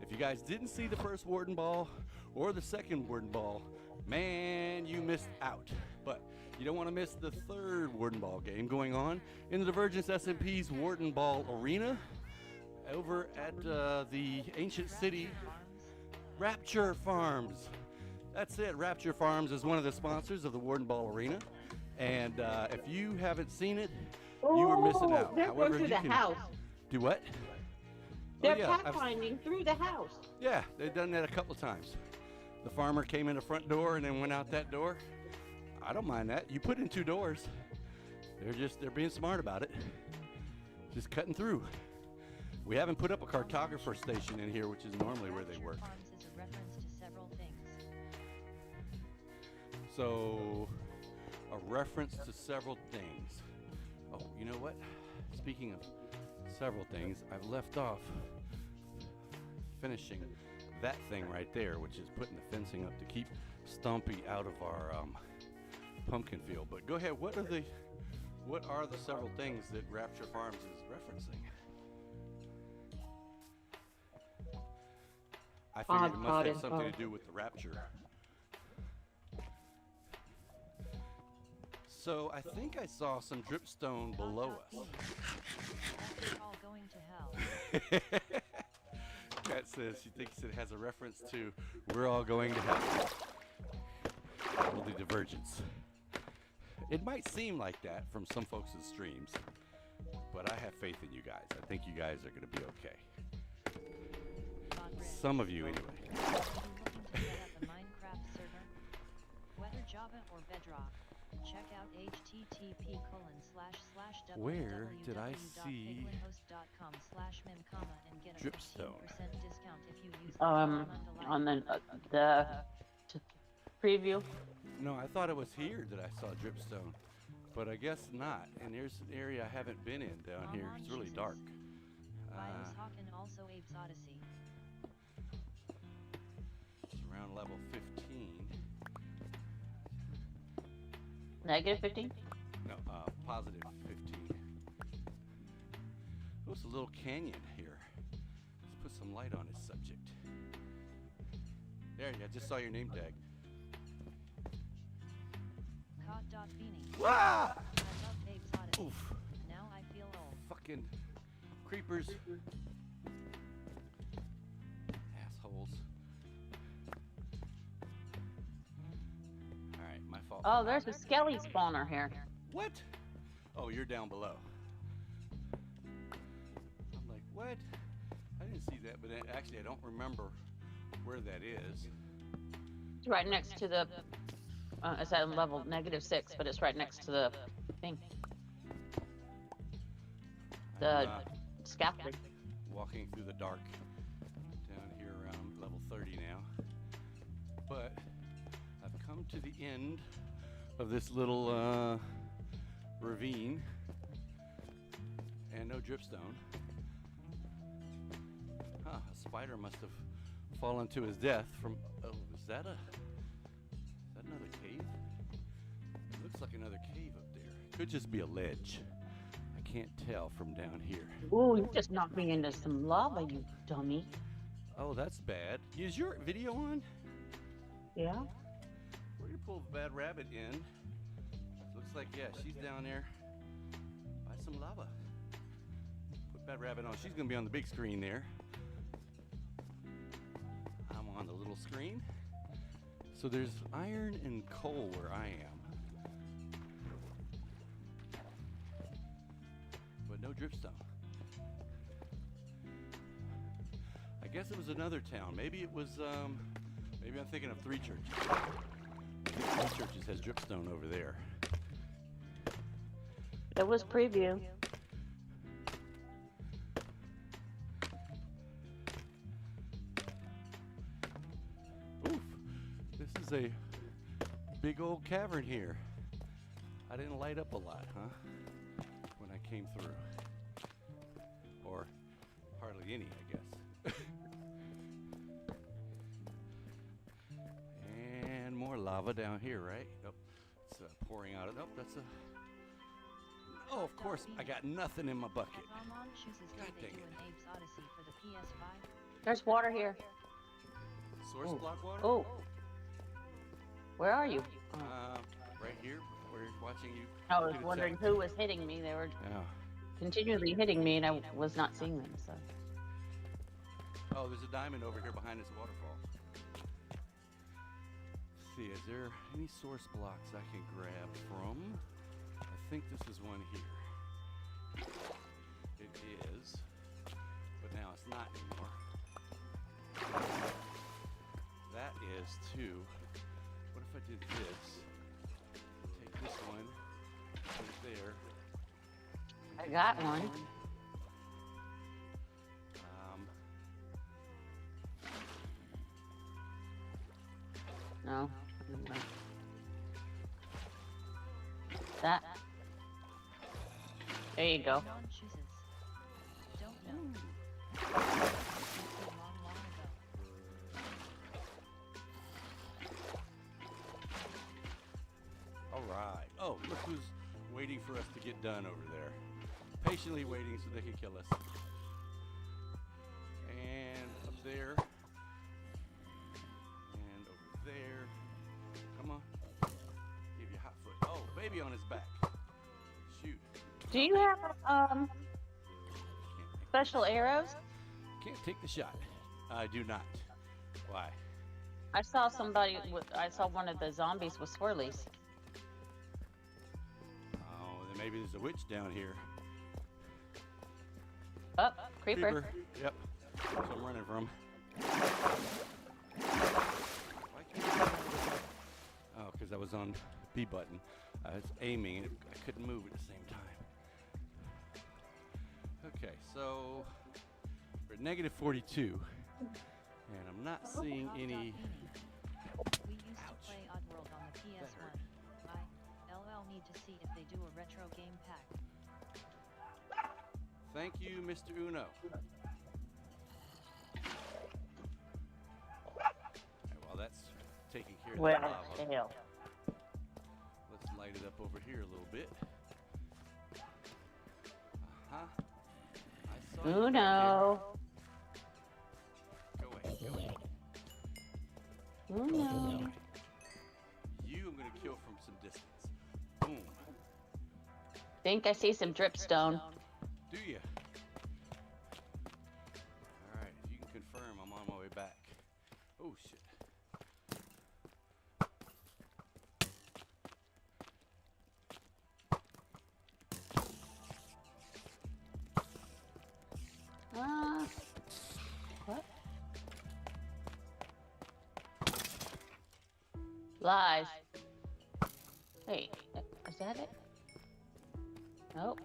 If you guys didn't see the first Warden Ball or the second Warden Ball, man, you missed out. But you don't want to miss the third Warden Ball game going on in the Divergence S1EP's Warden Ball Arena over at the ancient city Rapture Farms. That's it. Rapture Farms is one of the sponsors of the Warden Ball Arena. And if you haven't seen it, you are missing out. They're going through the house. Do what? They're pathfinding through the house. Yeah, they've done that a couple of times. The farmer came in the front door and then went out that door. I don't mind that. You put in 2 doors. They're being smart about it. Just cutting through. We haven't put up a cartographer station in here, which is normally where they work. Farms is a reference to several things. So, a reference to several things. Oh, you know what? Speaking of several things, I've left off finishing that thing right there, which is putting the fencing up to keep Stumpy out of our pumpkin field. But go ahead. What are the several things that Rapture Farms is referencing? I figured it must have something to do with the rapture. So I think I saw some dripstone below us. That's all going to hell. Kat says she thinks it has a reference to We're All Going to Hell. Well, the Divergence. It might seem like that from some folks' streams, but I have faith in you guys. I think you guys are going to be okay. Some of you, anyway. Looking to set up a Minecraft server? Whether Java or Bedrock, check out Where did I see http://www.piglinhost.com/mimcomma and get a 15% dripstone? discount if you use On the preview. No, I thought it was here that I saw dripstone, but I guess not. And there's an area I haven't been in down here. It's really dark. Bioshawk and also Abe's Odyssey. It's around level 15. Negative 15? No, positive 15. Oh, it's a little canyon here. Let's put some light on its subject. There, I just saw your name tag. Cod.Beanie. Wah! I love Abe's Odyssey. Oof. Now I feel old. Fucking creepers. Assholes. Alright, my fault. Oh, there's a skelly spawner here. What? Oh, you're down below. I'm like, what? I didn't see that, but actually I don't remember where that is. It's right next to the. It's at level -6, but it's right next to the thing. The I'm, scaffolding. walking through the dark down here around level 30 now. But I've come to the end of this little ravine and no dripstone. Huh, a spider must have fallen to his death from, oh, is that another cave? It looks like another cave up there. Could just be a ledge. I can't tell from down here. Ooh, you just knocked me into some lava, you dummy. Oh, that's bad. Is your video on? Yeah? We're gonna pull the bad rabbit in. Looks like, yeah, she's down there by some lava. Put bad rabbit on. She's gonna be on the big screen there. I'm on the little screen. So there's iron and coal where I am. But no dripstone. I guess it was another town. Maybe it was, maybe I'm thinking of Three Churches. I think Three Churches has dripstone over there. It was preview. Oof, this is a big old cavern here. I didn't light up a lot, huh? When I came through. Or hardly any, I guess. And more lava down here, right? Nope, it's pouring out of, nope, that's a, oh, of course, I got nothing in my bucket. Armand chooses God what they dang do it. in Abe's Odyssey for the PS5. There's water here. Source Oh. block water? Oh. Where are you? Right here, we're watching you. I was get wondering attacked. who was hitting me. They were Yeah. continually hitting me, and I was not seeing them. So. Oh, there's a diamond over here behind this waterfall. Let's see, is there any source blocks I can grab from? I think this is one here. It is, but now it's not anymore. That is too. What if I did this? Take this one, put it there. I got one. No. That. There you go. Armand chooses. Don't know. Long, long ago. All right. Oh, look who's waiting for us to get done over there. Patiently waiting so they can kill us. And up there. And over there. Come on. Give you a hot foot. Oh, baby on his back. Shoot. Do you have Can't special arrows? Can't take the shot. I do not. Why? I saw somebody with. I saw one of the zombies with swirlies. Oh, then maybe there's a witch down here. Oh, creeper. Yep. That's what I'm running from. Why can't I oh, because I was on B button. I was aiming and I couldn't move at the same time. Okay, so we're at -42. And I'm not seeing any. We used to play Oddworld on the PS1. LL need to see if they do a retro game pack. Thank you, Mr. Uno. Okay, while that's taking care of the Well, lava, hell. let's light light it up over here a little bit. Uh-huh. I saw you back Uno. there. Go away. Go away. Uno. You I'm gonna kill from some distance. Boom. Think I see some dripstone. Do ya? Alright, if you can confirm, I'm on my way back. Oh shit. What? Lies. Wait, is that it? Nope.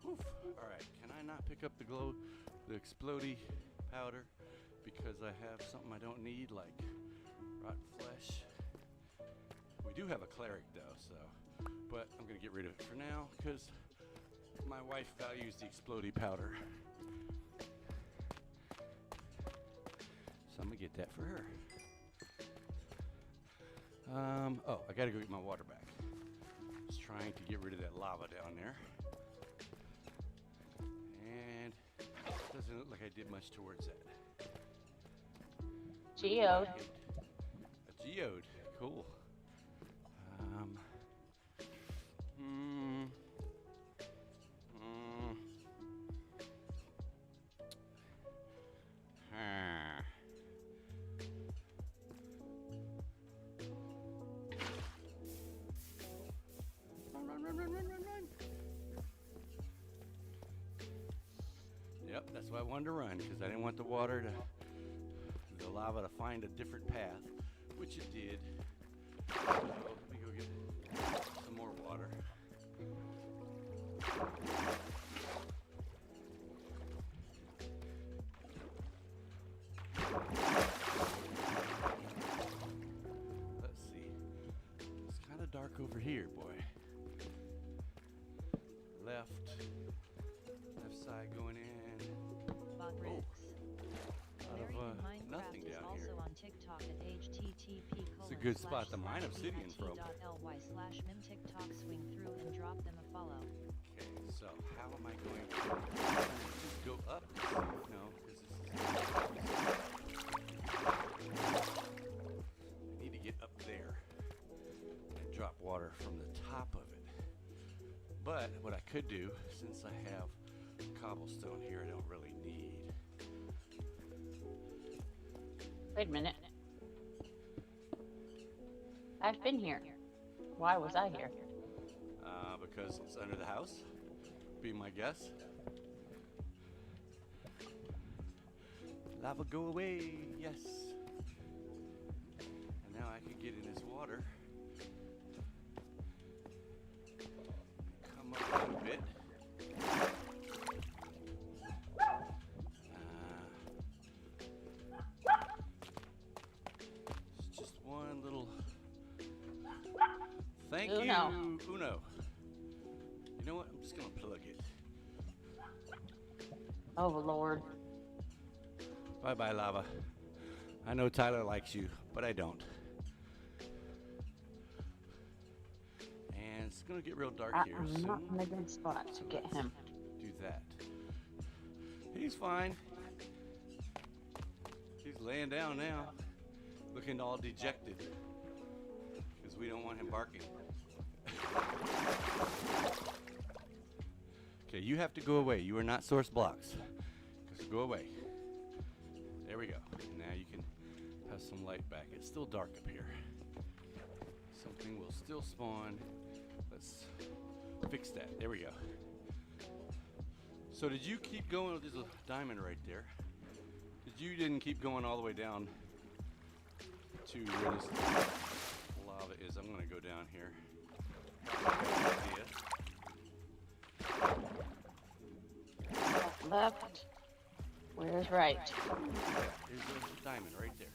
Oof. Alright, can I not pick up the explodey powder because I have something I don't need, like rotten flesh? We do have a cleric though, so, but I'm gonna get rid of it for now because my wife values the explodey powder. So I'm gonna get that for her. Oh, I gotta go get my water back. Just trying to get rid of that lava down there. And doesn't look like I did much towards that. Geode. A geode, cool. Run. Yep, that's why I wanted to run, because I didn't want the lava to find a different path, which it did. So let me go get some more water. Let's see. It's kind of dark over here, boy. Left side going in. Bodrix. Out of nothing Minecraft is down also here. on TikTok at http:// It's a good spot to mine obsidian from. /min_TikTok swing through and drop them a follow. Okay, so how am I going to just go up? No, I need to get up there and drop water from the top of it. But what I could do, since I have cobblestone here, I don't really need. Wait a minute. I've been here. Why was I here? Because it's under the house. Be my guess. Lava, go away. Yes. And now I can get in this water. Come up a little bit. It's just one little. Thank you, Uno. Uno. You know what? I'm just gonna plug it. Oh, Lord. Bye bye, lava. I know Tyler likes you, but I don't. And it's gonna get real dark here I'm soon. not in a good spot to get him. Do that. He's fine. He's laying down now, looking all dejected, because we don't want him barking. Okay, you have to go away. You are not source blocks. Just go away. There we go. Now you can have some light back. It's still dark up here. Something will still spawn. Let's fix that. There we go. So did you keep going? There's a diamond right there. You didn't keep going all the way down to where this lava is. I'm going to go down here. Left. Where's right? There's a diamond right there.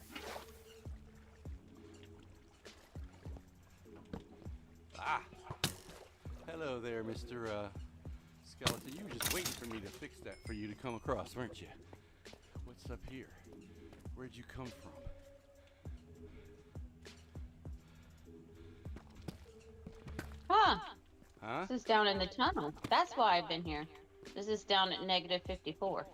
Ah! Hello there, Mr. Skeleton. You were just waiting for me to fix that for you to come across, weren't you? What's up here? Where'd you come from? Huh. Huh? This is down in the tunnel. That's why I've been here. This is down at negative 54.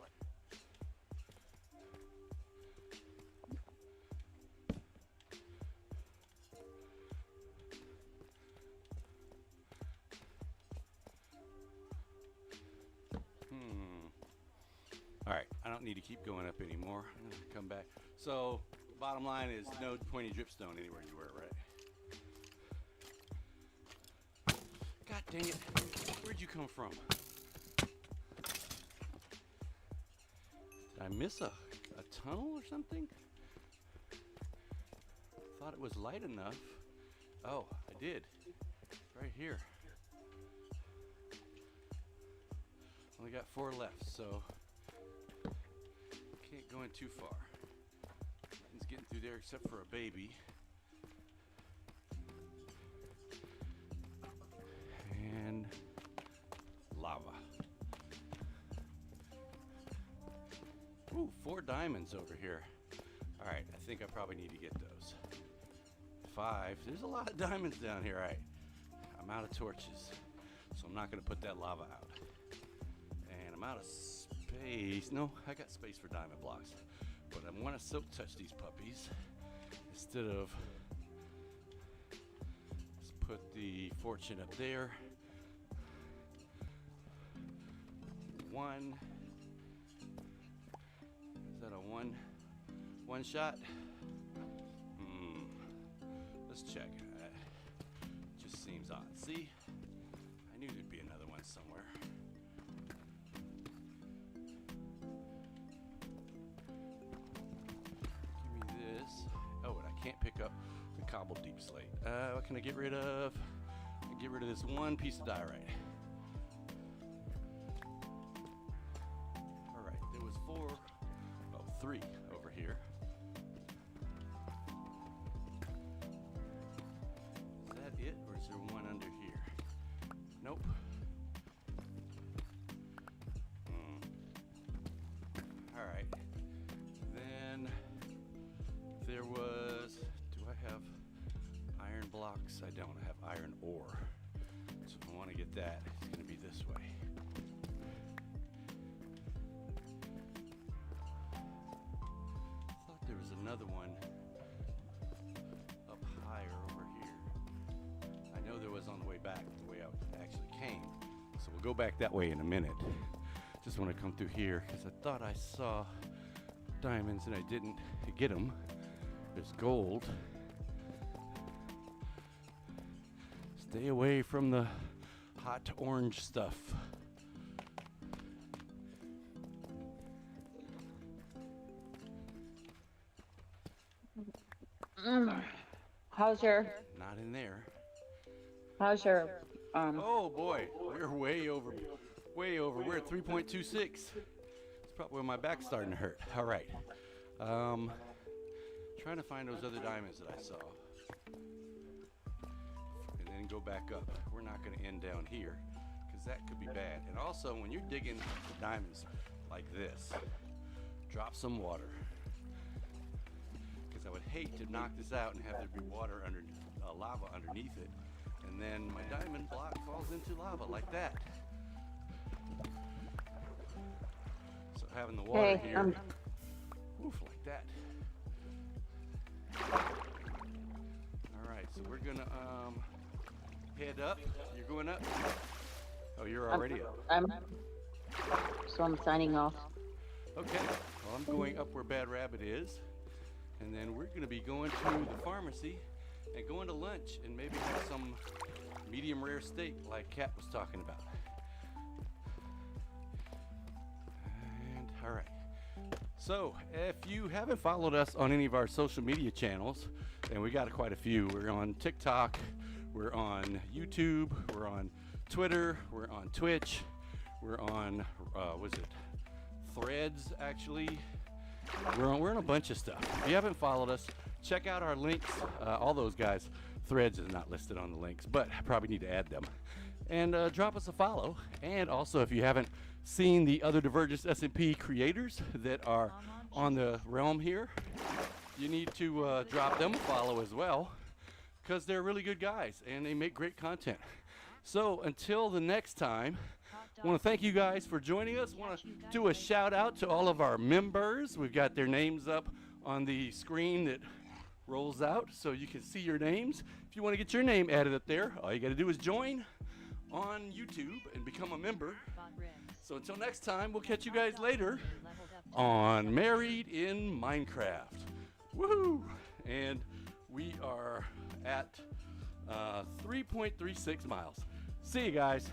All right, I don't need to keep going up anymore. I'm gonna come back. So, bottom line is no pointy dripstone anywhere you were, right? God dang it! Where'd you come from? Did I miss a tunnel or something? Thought it was light enough. Oh, I did. Right here. Only got 4 left, so can't go in too far. Nothing's getting through there except for a baby. And lava. Ooh, 4 diamonds over here. All right, I think I probably need to get those. 5. There's a lot of diamonds down here. All right, I'm out of torches, so I'm not gonna put that lava out. And I'm out of space. No, I got space for diamond blocks, but I want to silk touch these puppies instead of. Let's put the fortune up there. 1. Is that a one shot? Let's check. Just seems odd. See, I knew there'd be another one somewhere. Give me this. Oh, and I can't pick up the cobbled deep slate. What can I get rid of? I can get rid of this 1 piece of diorite. All right, there was 3 over here. Is that it, or is there one under here? Nope. All right. Then there was. Do I have iron blocks? I don't have iron ore. So if I want to get that, it's going to be this way. I thought there was another one up higher over here. I know there was on the way back, the way I actually came. So we'll go back that way in a minute. Just want to come through here because I thought I saw diamonds and I didn't get them. There's gold. Stay away from the hot orange stuff. How's your Not in there. Oh boy, we're way over. We're at 3.26. It's probably when my back's starting to hurt. All right. Trying to find those other diamonds that I saw. And then go back up. We're not going to end down here because that could be bad. And also, when you're digging for diamonds like this, drop some water. Because I would hate to knock this out and have there be water under lava underneath it. And then my diamond block falls into lava like that. So having the water here, oof, like that. All right, so we're gonna head up. You're going up? Oh, you're already up. So I'm signing off. Okay, well, I'm going up where Bad Rabbit is, and then we're gonna be going to the pharmacy and going to lunch and maybe have some medium rare steak like Kat was talking about. And all right. So if you haven't followed us on any of our social media channels, and we got quite a few, we're on TikTok, we're on YouTube, we're on Twitter, we're on Twitch, we're on, Threads actually. We're on a bunch of stuff. If you haven't followed us, check out our links. All those guys, Threads is not listed on the links, but I probably need to add them. And drop us a follow. And also, if you haven't seen the other Divergence S1EP creators that are on the realm here, you need to drop them a follow as well, because they're really good guys and they make great content. So until the next time, I want to thank you guys for joining us. I want to do a shout out to all of our members. We've got their names up on the screen that rolls out so you can see your names. If you want to get your name added up there, all you got to do is join on YouTube and become a member. So until next time, we'll catch you guys later on Married in Minecraft. Woohoo! And we are at 3.36 miles. See you guys.